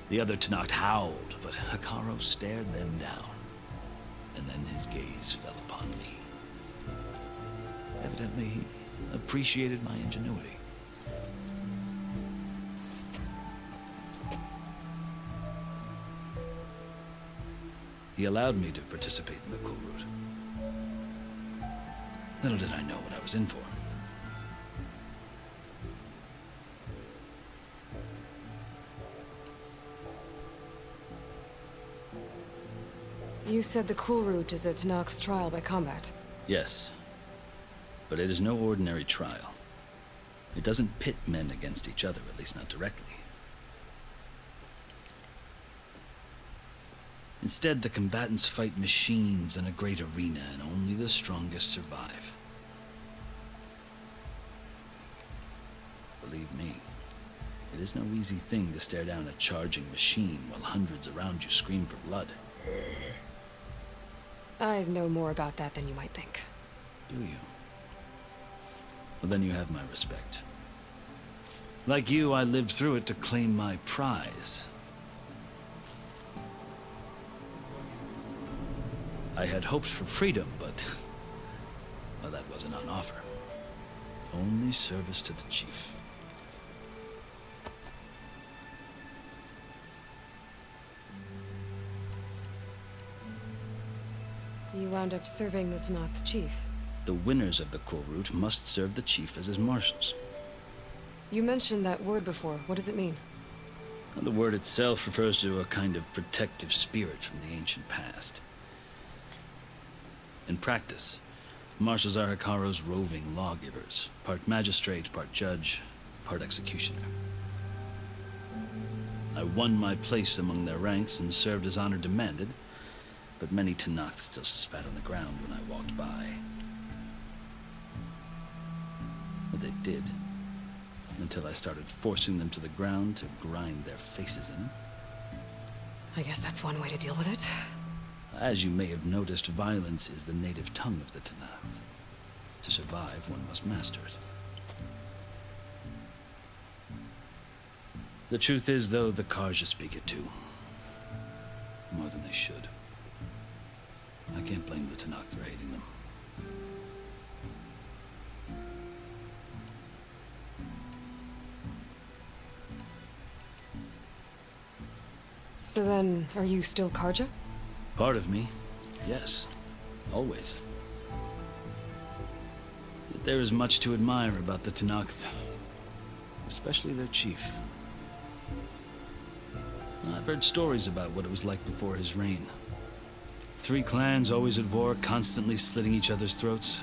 The other Tenakth howled, but Hekarro stared them down, and then his gaze fell upon me. Evidently, he appreciated my ingenuity. He allowed me to participate in the Kulrut. Little did I know what I was in for. You said the Kulrut is a Tenakth's trial by combat. Yes, but it is no ordinary trial. It doesn't pit men against each other, at least not directly. Instead, the combatants fight machines in a great arena, and only the strongest survive. Believe me, it is no easy thing to stare down a charging machine while hundreds around you scream for blood. I know more about that than you might think. Do you? Well, then you have my respect. Like you, I lived through it to claim my prize. I had hopes for freedom, but... well, that wasn't on offer. Only service to the chief. You wound up serving the Tenakth chief. The winners of the Kulrut must serve the chief as his marshals. You mentioned that word before. What does it mean? The word itself refers to a kind of protective spirit from the ancient past. In practice, marshals are Hekarro's roving lawgivers, part magistrate, part judge, part executioner. I won my place among their ranks and served as honor demanded, but many Tenakth still spat on the ground when I walked by. But they did, until I started forcing them to the ground to grind their faces in. I guess that's one way to deal with it. As you may have noticed, violence is the native tongue of the Tenakth. To survive, one must master it. The truth is, though, the Carja speak it too. More than they should. I can't blame the Tenakth for hating them. So then, are you still Carja? Part of me, yes. Always. Yet there is much to admire about the Tenakth. Especially their chief. I've heard stories about what it was like before his reign. 3 clans always at war, constantly slitting each other's throats.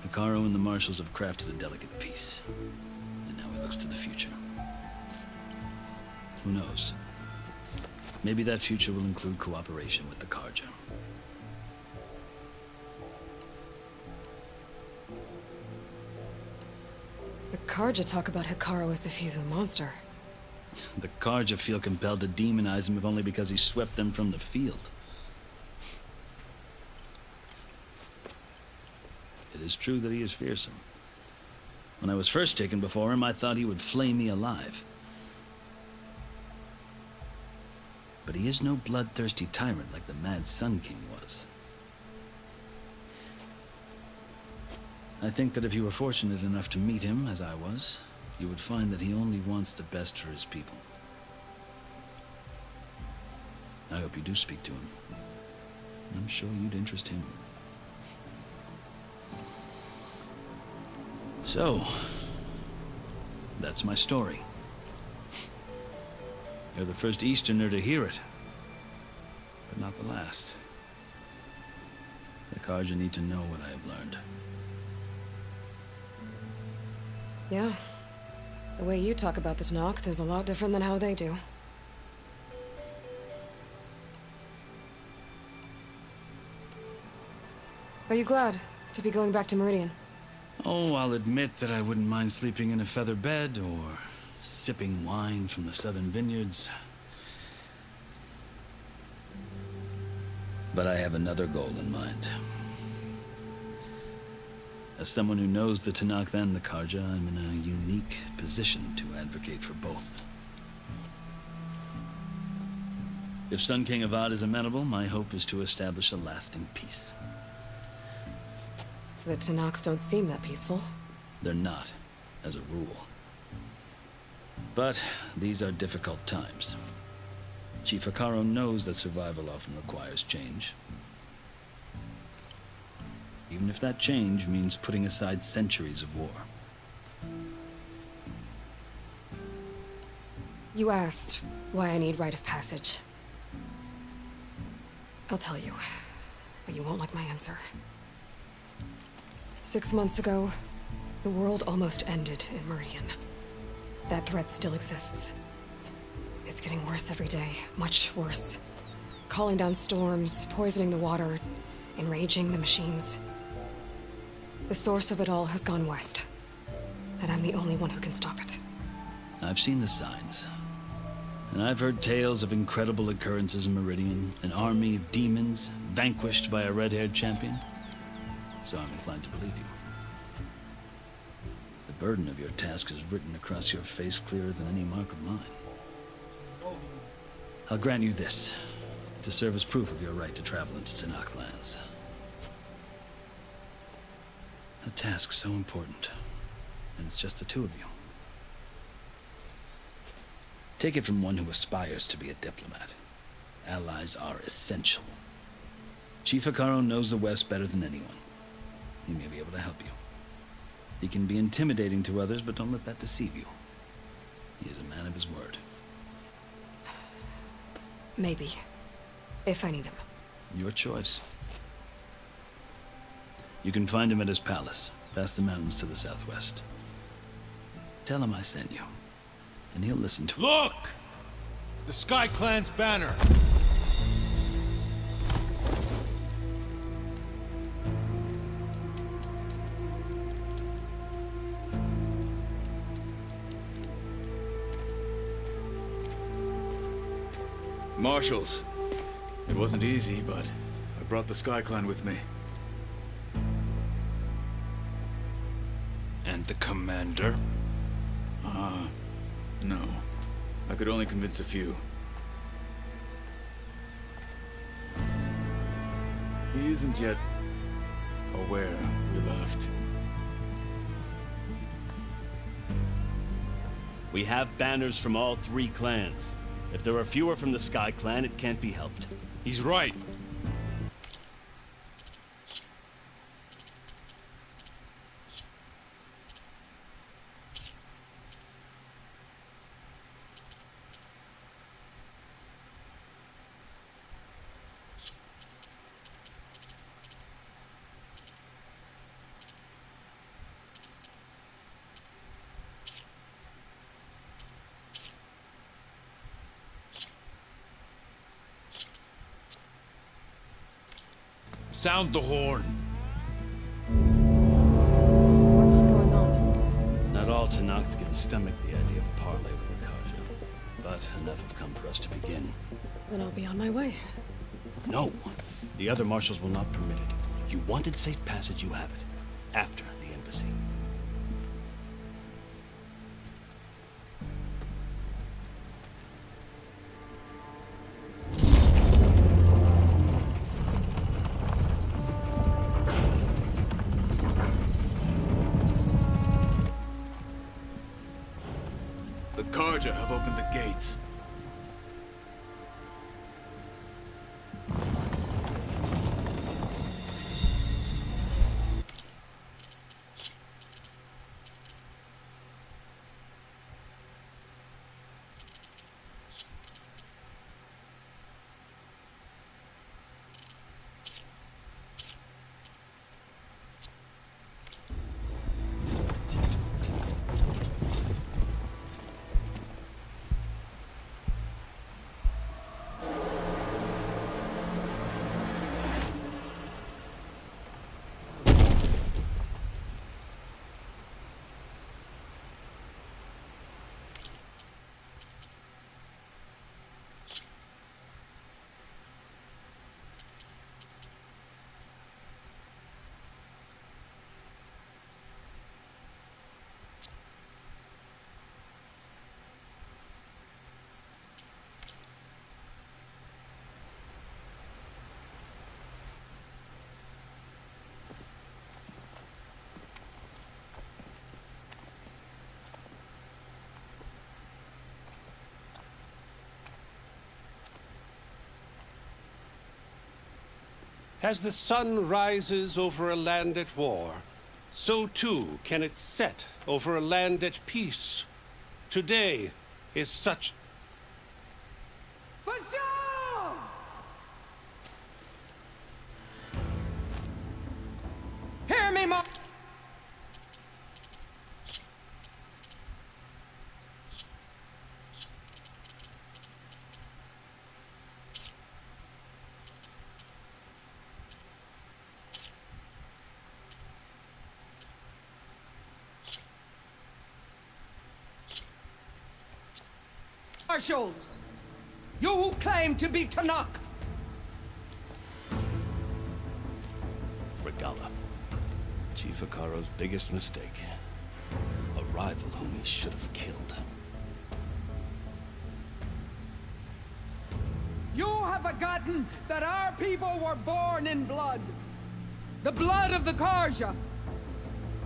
Hekarro and the marshals have crafted a delicate peace. And now he looks to the future. Who knows? Maybe that future will include cooperation with the Carja. The Carja talk about Hekarro as if he's a monster. The Carja feel compelled to demonize him if only because he swept them from the field. It is true that he is fearsome. When I was first taken before him, I thought he would flay me alive. But he is no bloodthirsty tyrant like the Mad Sun King was. I think that if you were fortunate enough to meet him, as I was, you would find that he only wants the best for his people. I hope you do speak to him. I'm sure you'd interest him. So, that's my story. You're the first Easterner to hear it, but not the last. The Carja need to know what I have learned. Yeah. The way you talk about the Tenakth is a lot different than how they do. Are you glad to be going back to Meridian? Oh, I'll admit that I wouldn't mind sleeping in a feather bed or sipping wine from the southern vineyards. But I have another goal in mind. As someone who knows the Tenakth and the Carja, I'm in a unique position to advocate for both. If Sun King Avad is amenable, my hope is to establish a lasting peace. The Tenakth don't seem that peaceful. They're not, as a rule. But these are difficult times. Chief Hekarro knows that survival often requires change. Even if that change means putting aside centuries of war. You asked why I need rite of passage. I'll tell you, but you won't like my answer. 6 months ago, the world almost ended in Meridian. That threat still exists. It's getting worse every day, much worse. Calling down storms, poisoning the water, enraging the machines. The source of it all has gone west, and I'm the only one who can stop it. I've seen the signs. And I've heard tales of incredible occurrences in Meridian, an army of demons vanquished by a red-haired champion. So I'm inclined to believe you. The burden of your task is written across your face clearer than any mark of mine. I'll grant you this, to serve as proof of your right to travel into Tenakth lands. A task so important, and it's just the two of you. Take it from one who aspires to be a diplomat. Allies are essential. Chief Hekarro knows the West better than anyone. He may be able to help you. He can be intimidating to others, but don't let that deceive you. He is a man of his word. Maybe. If I need him. Your choice. You can find him at his palace, past the mountains to the southwest. Tell him I sent you, and he'll listen to it. Look! The Sky Clan's banner! Marshals. It wasn't easy, but I brought the Sky Clan with me. And the commander? No. I could only convince a few. He isn't yet aware we left. We have banners from all three clans. If there are fewer from the Sky Clan, it can't be helped. He's right. Sound the horn. What's going on? Not all Tenakth can stomach the idea of parley with the Carja, but enough have come for us to begin. Then I'll be on my way. No, the other marshals will not permit it. You wanted safe passage, you have it. After the embassy. Karja have opened the gates. As the sun rises over a land at war, so too can it set over a land at peace. Today is such... Hear me, Mom! Marshals! You who claim to be Tanakh! Regala. Chief Hikaro's biggest mistake. A rival whom he should have killed. You have forgotten that our people were born in blood. The blood of the Karja.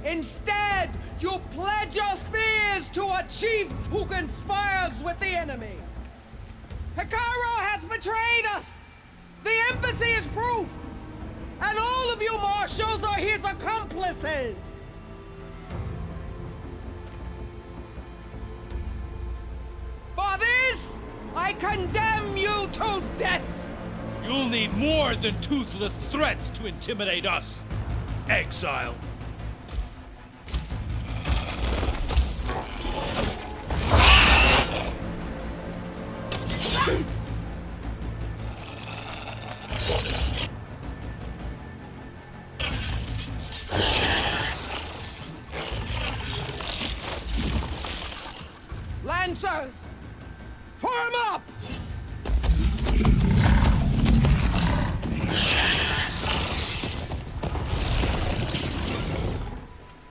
Instead, you pledge your spears to a chief who conspires with the enemy. Hikaro has betrayed us! The embassy is proof! And all of you marshals are his accomplices! For this, I condemn you to death! You'll need more than toothless threats to intimidate us, exile. Lancers! Form up!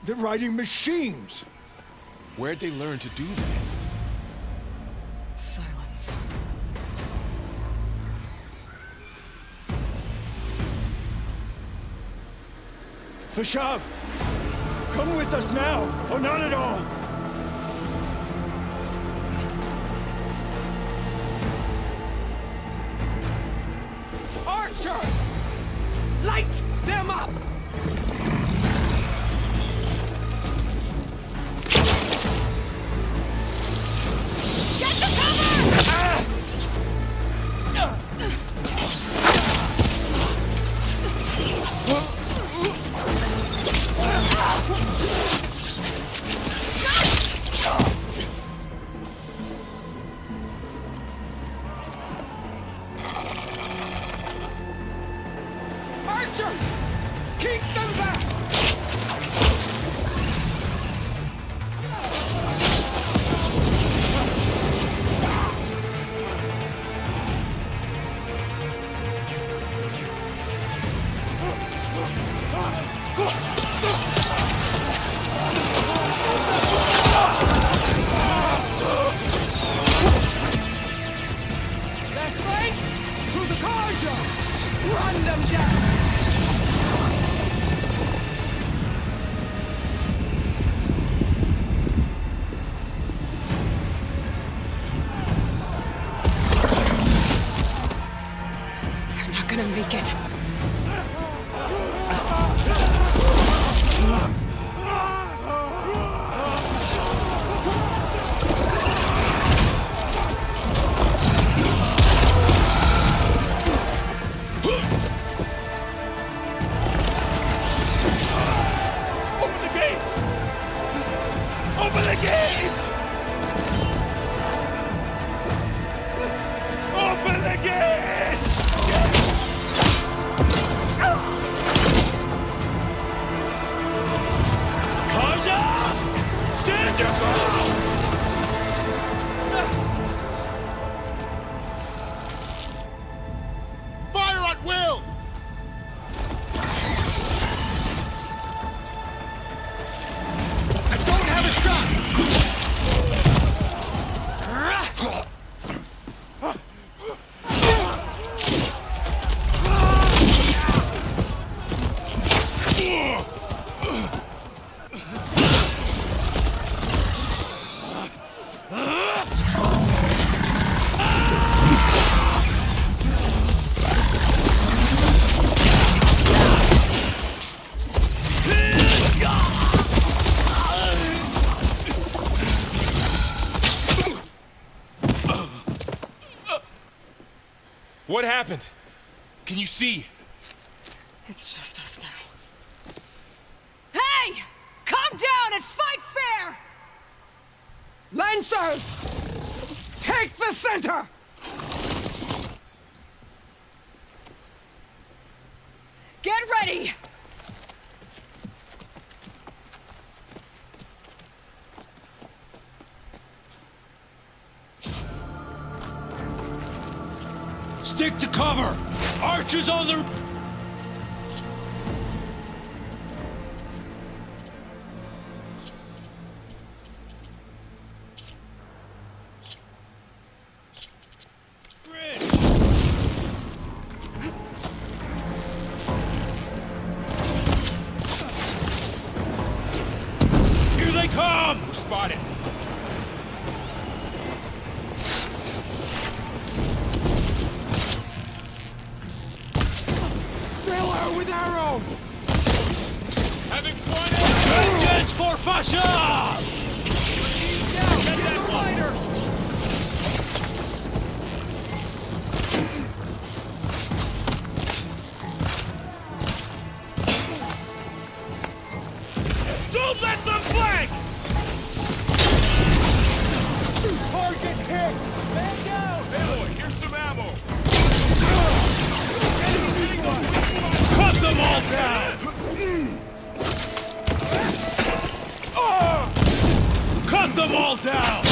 They're riding machines! Where'd they learn to do that? Silence. Fashav! Come with us now, or not at all! Archers! Light them up! Get to cover! Archers! Keep them back! Left flank! Through the Karja! Run them down! gates! Open the gate! Karja! Stand your ground! Fire at will! I don't have a shot! What happened? Can you see? It's just us now. Hey! Calm down and fight fair! Lancers! Take the center! Get ready! Stick to cover! Archers on the... Here they come! We're spotted. Fill her with arrows! Having fun! Vengeance for Fasha! Get that fighter! Don't let them flank! Target hit! Man down! Aloy, here's some ammo! Cut them all down! Cut them all down!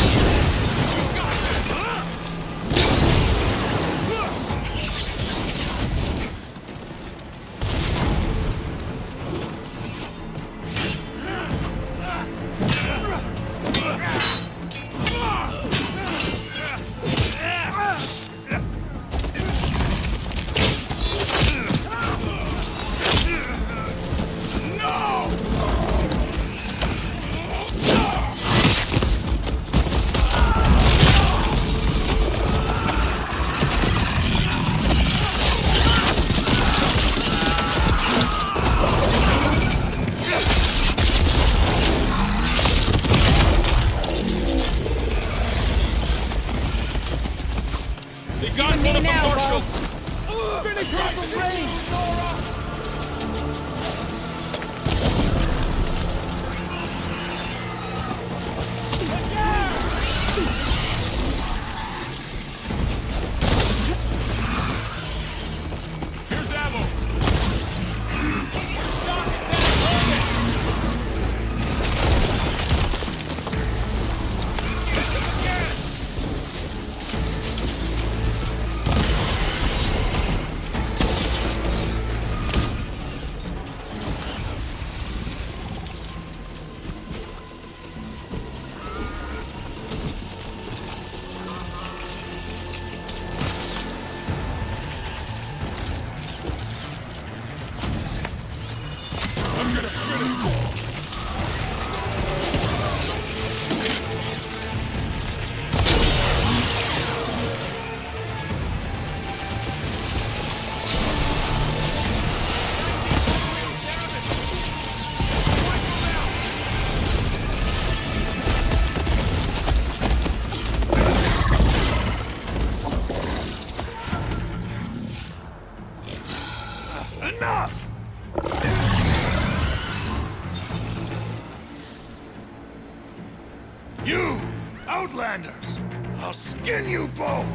Outlanders! I'll skin you both!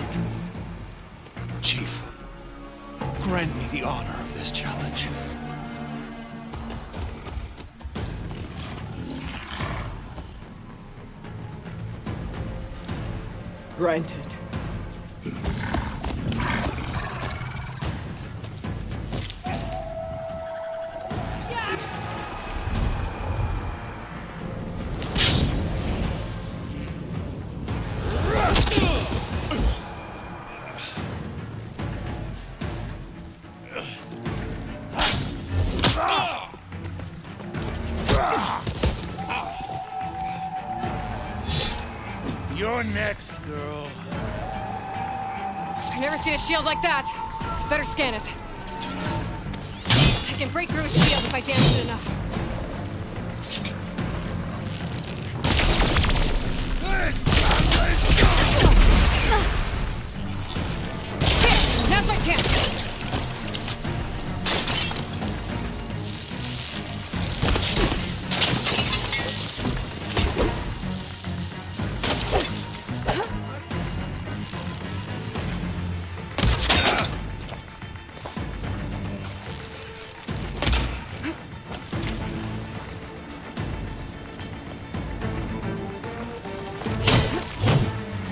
Chief, grant me the honor of this challenge. Granted. You're next, girl. I've never seen a shield like that. Better scan it. I can break through a shield if I damage it enough. Here, now's my chance.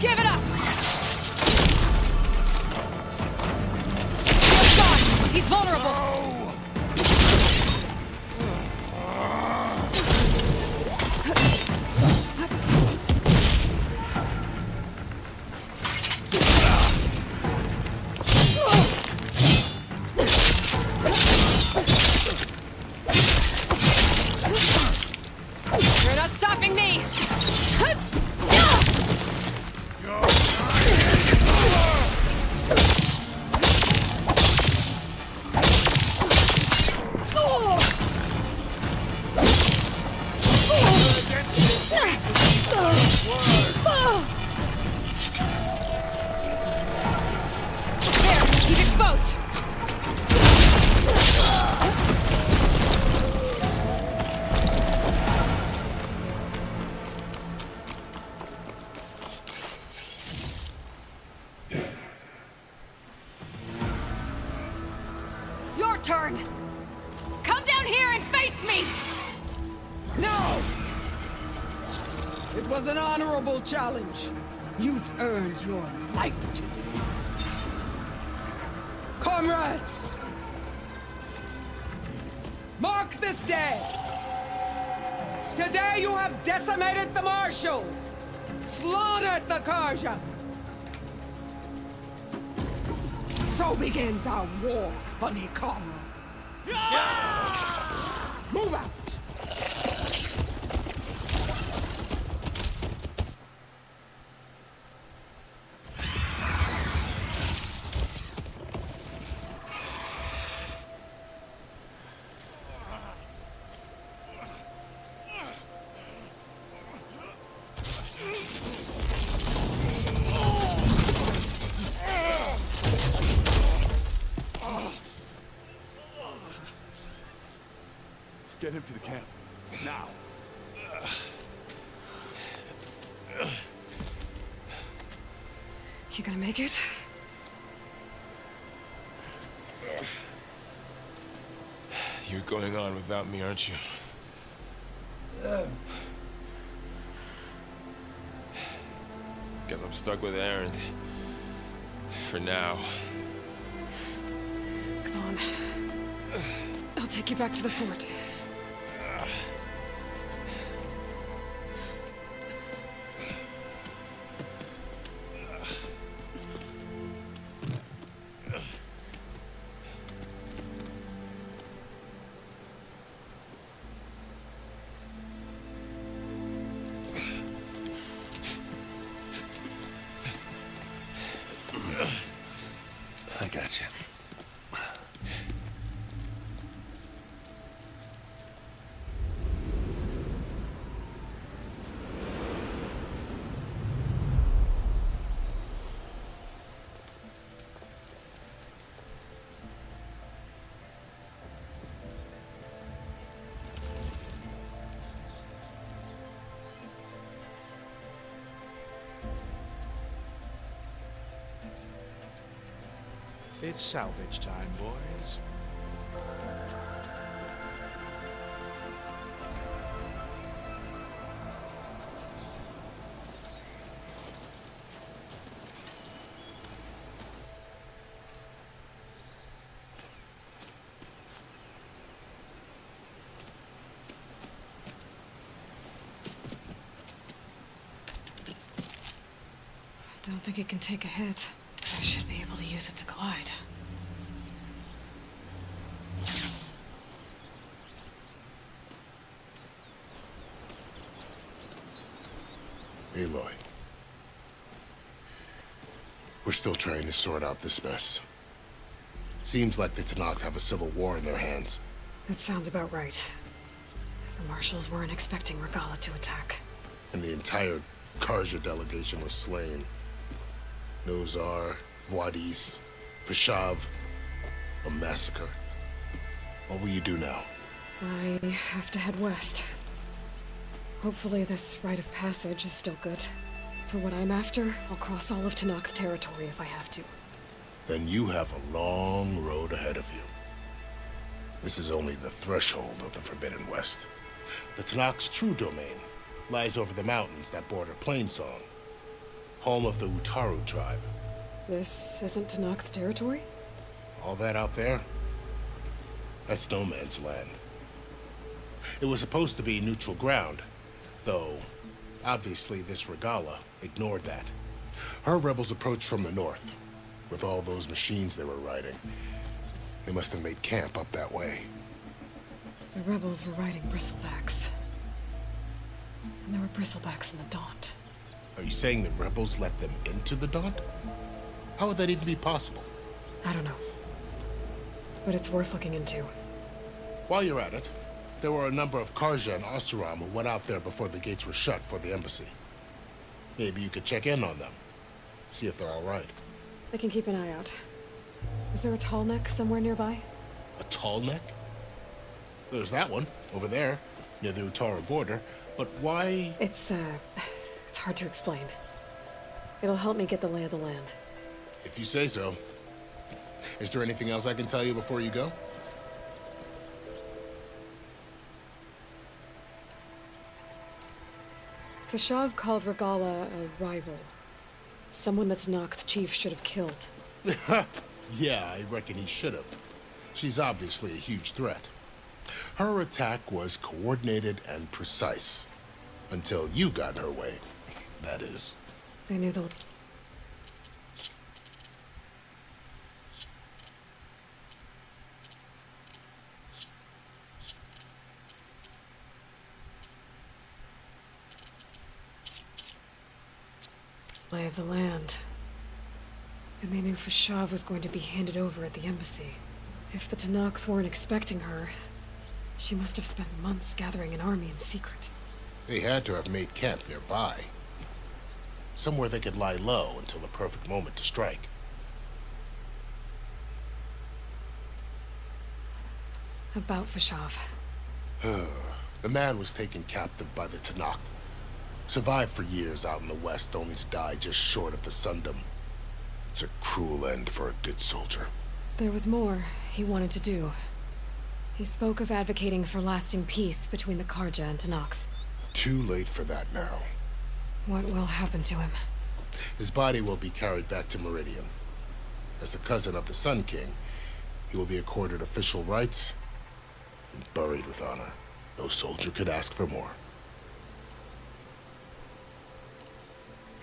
Give it up! Shield's gone! He's vulnerable! You're not stopping me! There, he's exposed. Your turn. Come down here and face me. No! It was an honorable challenge. You've earned your life today. Comrades! Mark this day! Today you have decimated the Marshals! Slaughtered the Carja! So begins our war on Hikaru. Move out! Get him to the camp. Now. You gonna make it? You're going on without me, aren't you? Guess I'm stuck with Erend. For now. Come on. I'll take you back to the fort. I got you. It's salvage time, boys. I don't think it can take a hit. I should be able to use it to glide. Aloy. We're still trying to sort out this mess. Seems like the Tenakth have a civil war in their hands. That sounds about right. The marshals weren't expecting Regalla to attack. And the entire Carja delegation was slain. Nozar, Wadis, Fashav. A massacre. What will you do now? I have to head west. Hopefully this rite of passage is still good. For what I'm after, I'll cross all of Tenakth territory if I have to. Then you have a long road ahead of you. This is only the threshold of the Forbidden West. The Tenakth's true domain lies over the mountains that border Plainsong, home of the Utaru tribe. This isn't Tenakth territory? All that out there? That's no man's land. It was supposed to be neutral ground, though obviously this Regalla ignored that. Her rebels approached from the north, with all those machines they were riding. They must have made camp up that way. The rebels were riding bristlebacks. And there were bristlebacks in the Daunt. Are you saying the rebels let them into the Daunt? How would that even be possible? I don't know. But it's worth looking into. While you're at it, there were a number of Carja and Oseram who went out there before the gates were shut for the embassy. Maybe you could check in on them. See if they're all right. I can keep an eye out. Is there a tall neck somewhere nearby? A tall neck? There's that one, over there, near the Utaru border. But why? It's hard to explain. It'll help me get the lay of the land. If you say so. Is there anything else I can tell you before you go? Fashav called Regalla a rival. Someone that Tenakth chief should have killed. Yeah, I reckon he should have. She's obviously a huge threat. Her attack was coordinated and precise. Until you got in her way, that is. They knew the... lay of the land. And they knew Fashav was going to be handed over at the embassy. If the Tenakth weren't expecting her, she must have spent months gathering an army in secret. They had to have made camp nearby. Somewhere they could lie low until the perfect moment to strike. About Fashav. The man was taken captive by the Tenakth. Survived for years out in the west, only to die just short of the Sundom. It's a cruel end for a good soldier. There was more he wanted to do. He spoke of advocating for lasting peace between the Carja and Tenakth. Too late for that now. What will happen to him? His body will be carried back to Meridian. As a cousin of the Sun King, he will be accorded official rights and buried with honor. No soldier could ask for more.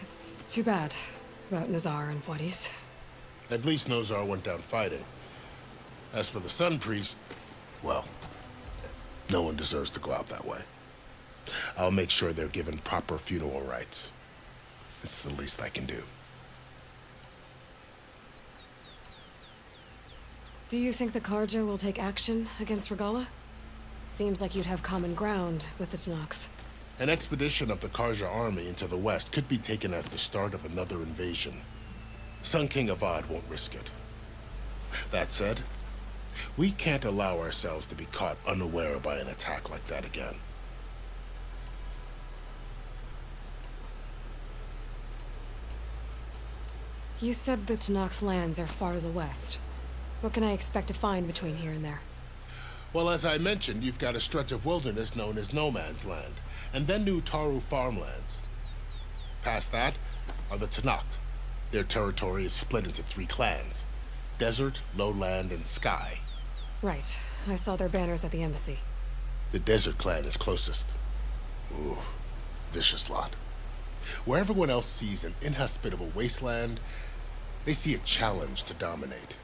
It's too bad about Nozar and Wadis. At least Nozar went down fighting. As for the Sun Priest, well, no one deserves to go out that way. I'll make sure they're given proper funeral rites. It's the least I can do. Do you think the Carja will take action against Regalla? Seems like you'd have common ground with the Tenakth. An expedition of the Carja army into the west could be taken as the start of another invasion. Sun King Avad won't risk it. That said, we can't allow ourselves to be caught unaware by an attack like that again. You said the Tenakth lands are far to the west. What can I expect to find between here and there? Well, as I mentioned, you've got a stretch of wilderness known as No Man's Land, and then New Taru farmlands. Past that are the Tenakth. Their territory is split into 3 clans: Desert, Lowland, and Sky. Right. I saw their banners at the embassy. The Desert clan is closest. Ooh, vicious lot. Where everyone else sees an inhospitable wasteland, they see a challenge to dominate.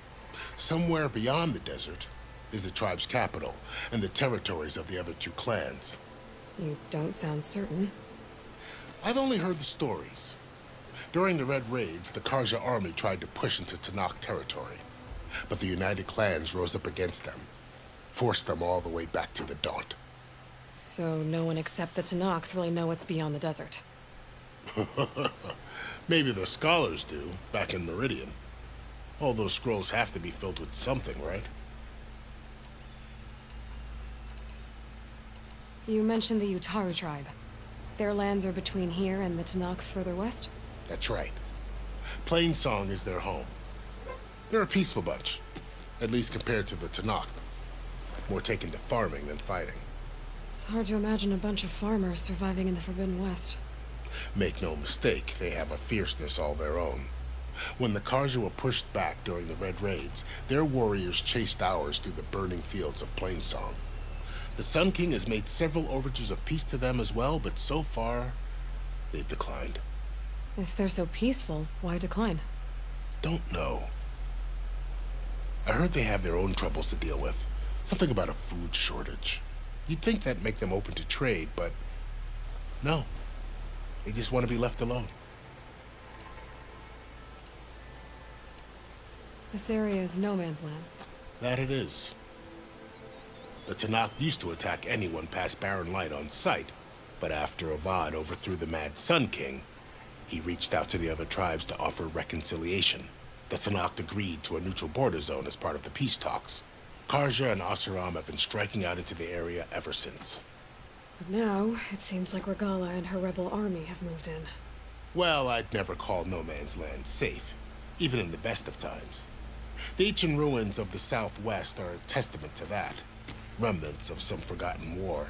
Somewhere beyond the desert is the tribe's capital and the territories of the other 2 clans. You don't sound certain. I've only heard the stories. During the Red Raids, the Karja army tried to push into Tenakth territory, but the United Clans rose up against them, forced them all the way back to the Daunt. So no one except the Tenakth really know what's beyond the desert. Maybe the scholars do, back in Meridian. All those scrolls have to be filled with something, right? You mentioned the Utaru tribe. Their lands are between here and the Tenakth further west? That's right. Plainsong is their home. They're a peaceful bunch, at least compared to the Tenakth. More taken to farming than fighting. It's hard to imagine a bunch of farmers surviving in the Forbidden West. Make no mistake, they have a fierceness all their own. When the Karja were pushed back during the Red Raids, their warriors chased ours through the burning fields of Plainsong. The Sun King has made several overtures of peace to them as well, but so far, they've declined. If they're so peaceful, why decline? Don't know. I heard they have their own troubles to deal with. Something about a food shortage. You'd think that'd make them open to trade, but no. They just want to be left alone. This area is no man's land. That it is. The Tenakth used to attack anyone past Barren Light on sight, but after Avad overthrew the Mad Sun King, he reached out to the other tribes to offer reconciliation. The Tenakth agreed to a neutral border zone as part of the peace talks. Karja and Oseram have been striking out into the area ever since. But now, it seems like Regalla and her rebel army have moved in. Well, I'd never call No Man's Land safe, even in the best of times. The ancient ruins of the Southwest are a testament to that. Remnants of some forgotten war.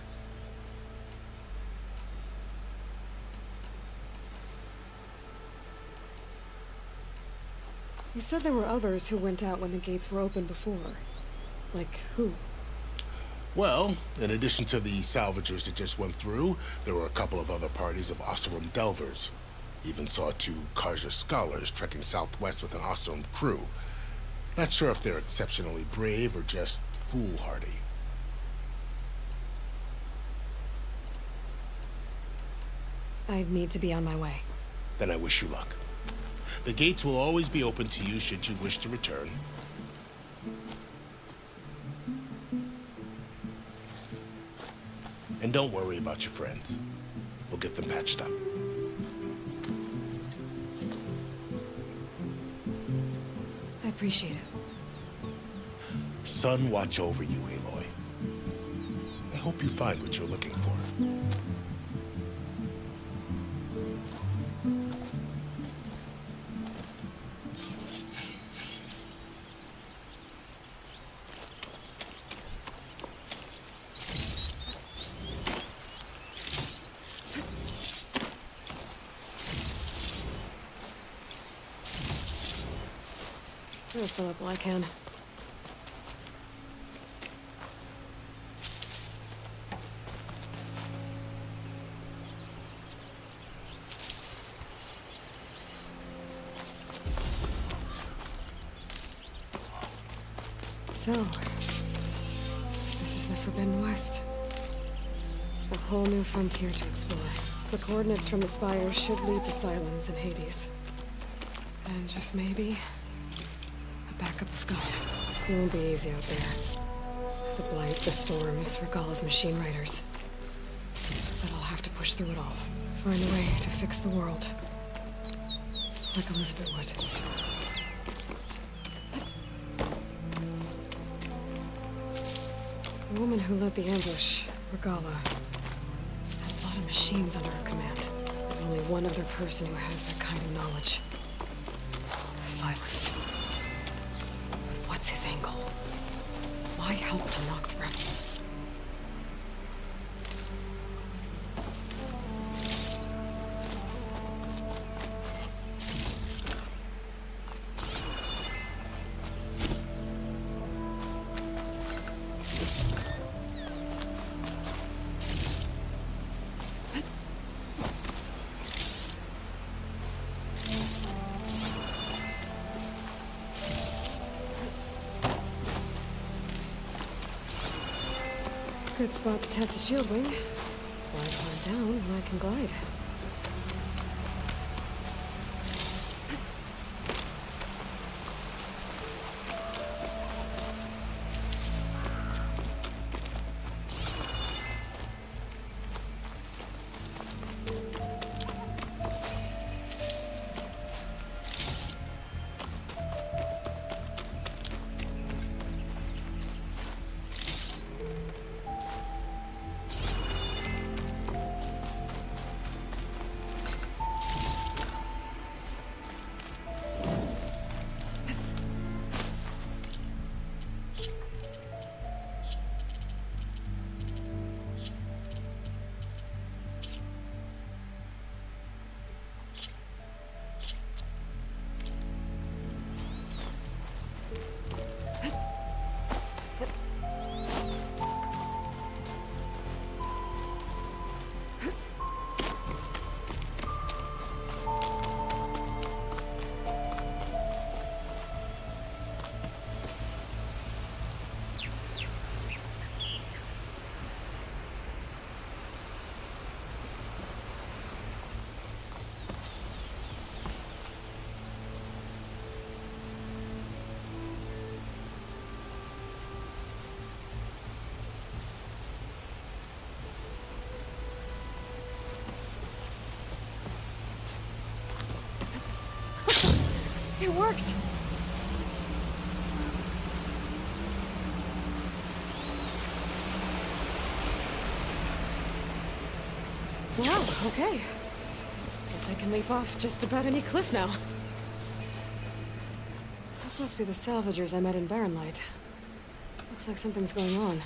You said there were others who went out when the gates were open before. Like who? Well, in addition to the salvagers that just went through, there were a couple of other parties of Oseram Delvers. Even saw 2 Karja scholars trekking southwest with an Oseram crew. Not sure if they're exceptionally brave or just foolhardy. I need to be on my way. Then I wish you luck. The gates will always be open to you should you wish to return. And don't worry about your friends. We'll get them patched up. I appreciate it. Sun watch over you, Aloy. I hope you find what you're looking for. I'll fill up all I can. So, this is the Forbidden West. A whole new frontier to explore. The coordinates from the spires should lead to Silence and Hades. And just maybe, a backup of God. It won't be easy out there. The Blight, the Storms, Regalla's machine riders. But I'll have to push through it all. Find a way to fix the world. Like Elizabeth would. The woman who led the ambush, Regalla, had a lot of machines under her command. There's only one other person who has that kind of knowledge. silence. What's his angle? Why help to knock the rebels? Good spot to test the shield wing. Why climb down when I can glide? It worked! Wow, okay. Guess I can leap off just about any cliff now. Those must be the salvagers I met in Barren Light. Looks like something's going on.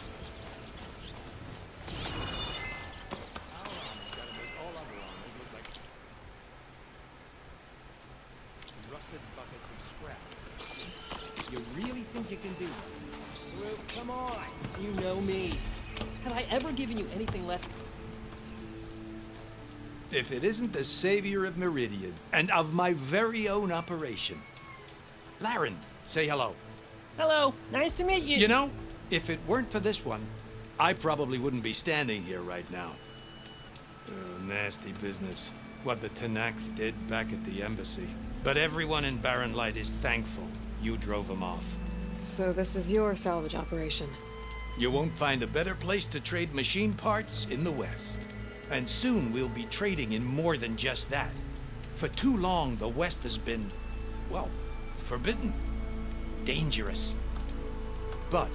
You really think you can do it? Luke, come on. You know me. Have I ever given you anything less? If it isn't the savior of Meridian, and of my very own operation. Laren, say hello. Hello. Nice to meet you. You know, if it weren't for this one, I probably wouldn't be standing here right now. Nasty business. What the Tenakth did back at the embassy. But everyone in Barren Light is thankful you drove them off. So this is your salvage operation? You won't find a better place to trade machine parts in the West. And soon we'll be trading in more than just that. For too long, the West has been, well, forbidden. Dangerous. But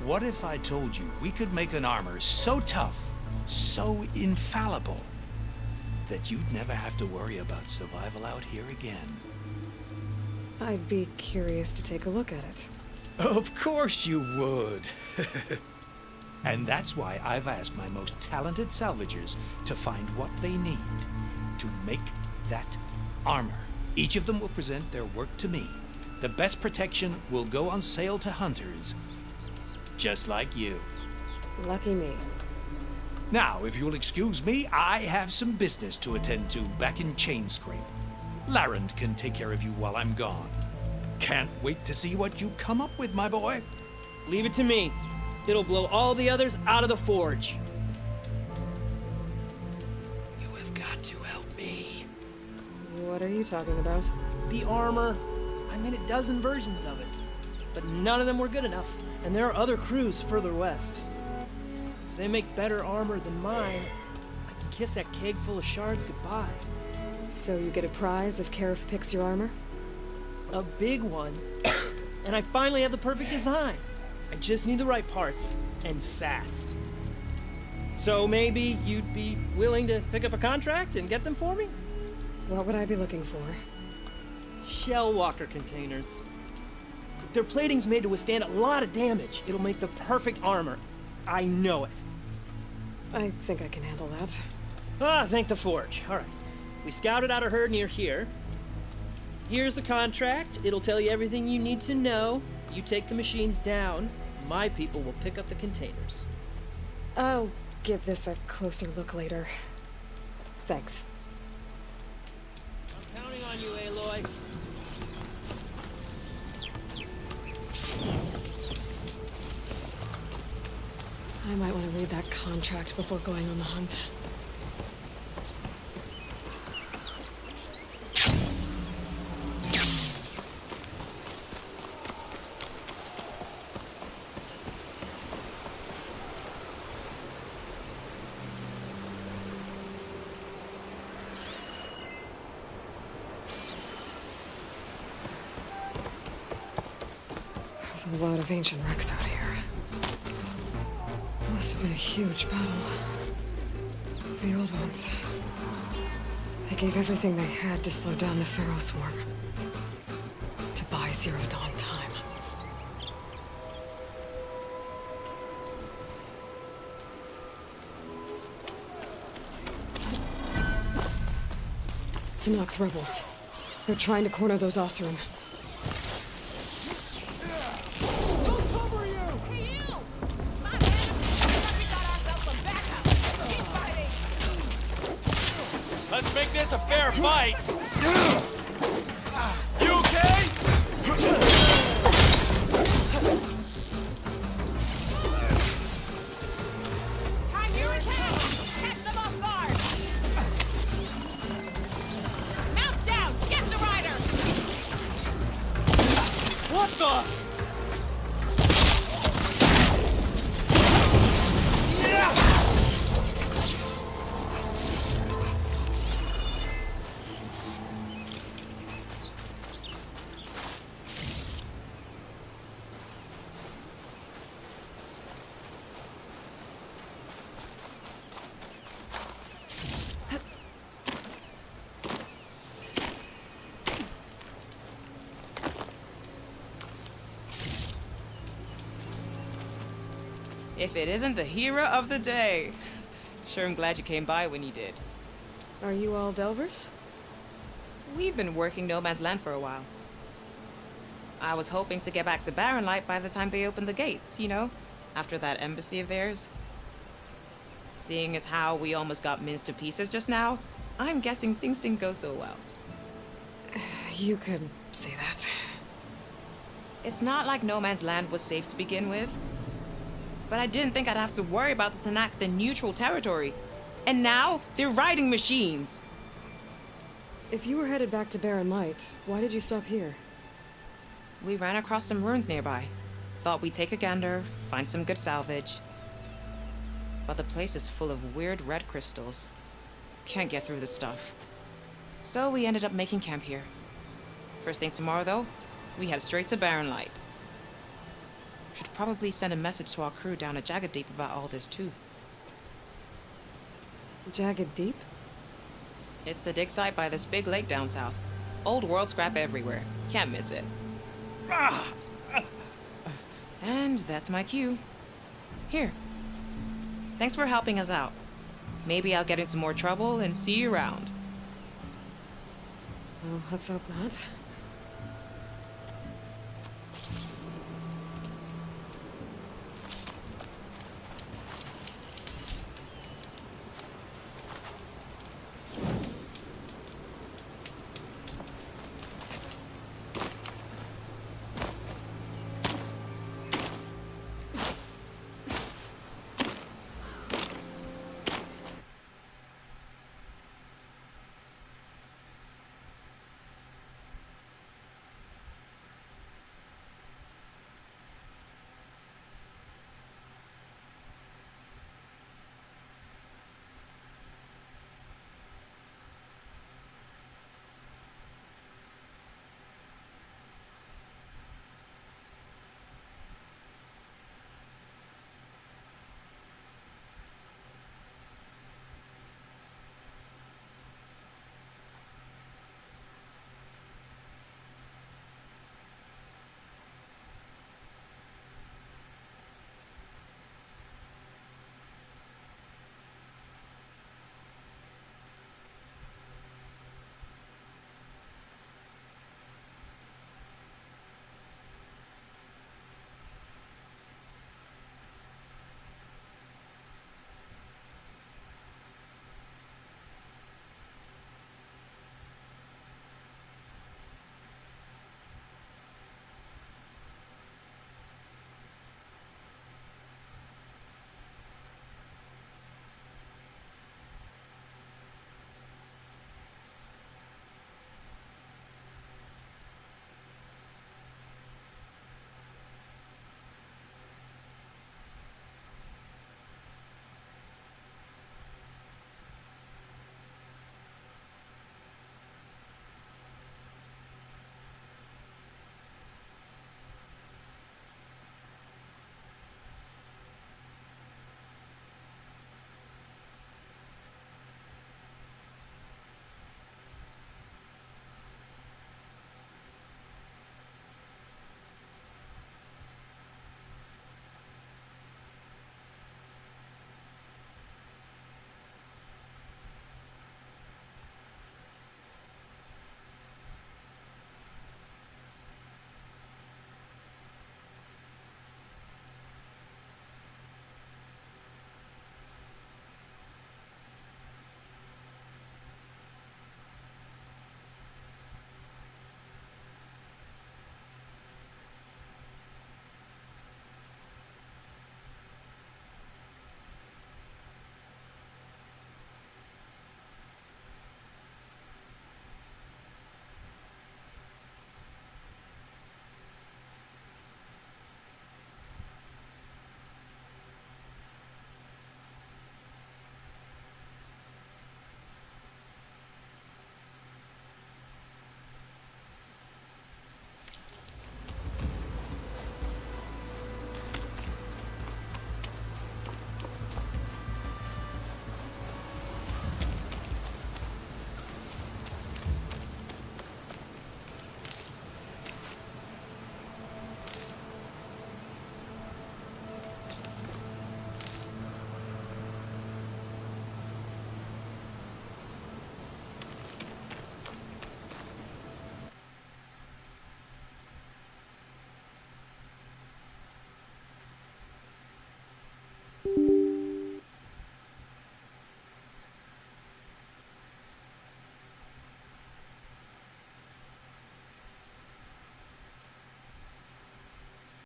what if I told you we could make an armor so tough, so infallible, that you'd never have to worry about survival out here again? I'd be curious to take a look at it. Of course you would. And that's why I've asked my most talented salvagers to find what they need to make that armor. Each of them will present their work to me. The best protection will go on sale to hunters, just like you. Lucky me. Now, if you'll excuse me, I have some business to attend to back in Chainscrape. Laren can take care of you while I'm gone. Can't wait to see what you come up with, my boy. Leave it to me. It'll blow all the others out of the forge. You have got to help me. What are you talking about? The armor. I made a dozen versions of it. But none of them were good enough. And there are other crews further west. If they make better armor than mine, I can kiss that keg full of shards goodbye. So you get a prize if Karif picks your armor? A big one. And I finally have the perfect design. I just need the right parts, and fast. So maybe you'd be willing to pick up a contract and get them for me? What would I be looking for? Shell walker containers. Their plating's made to withstand a lot of damage. It'll make the perfect armor. I know it. I think I can handle that. Ah, thank the Forge. All right. We scouted out a herd near here. Here's the contract. It'll tell you everything you need to know. You take the machines down. My people will pick up the containers. I'll give this a closer look later. Thanks. I'm counting on you, Aloy. I might want to read that contract before going on the hunt. There's a lot of ancient wrecks out here. Must have been a huge battle. The old ones. They gave everything they had to slow down the Pharaoh swarm. To buy Zero Dawn time. Tenakth rebels. They're trying to corner those Oseram. Let's make this a fair fight! You okay? Time you attack! Catch them off guard! Mount down! Get the rider! What the? If it isn't the hero of the day. Sure, I'm glad you came by when you did. Are you all Delvers? We've been working No Man's Land for a while. I was hoping to get back to Barren Light by the time they opened the gates, you know? After that embassy of theirs. Seeing as how we almost got minced to pieces just now, I'm guessing things didn't go so well. You could say that. It's not like No Man's Land was safe to begin with. But I didn't think I'd have to worry about the Tenakth in neutral territory. And now, they're riding machines! If you were headed back to Barren Light, why did you stop here? We ran across some ruins nearby. Thought we'd take a gander, find some good salvage. But the place is full of weird red crystals. Can't get through the stuff. So we ended up making camp here. First thing tomorrow, though, we head straight to Barren Light. Should probably send a message to our crew down at Jagged Deep about all this, too. Jagged Deep? It's a dig site by this big lake down south. Old world scrap everywhere. Can't miss it. And that's my cue. Here. Thanks for helping us out. Maybe I'll get into more trouble and see you around. Well, let's hope not.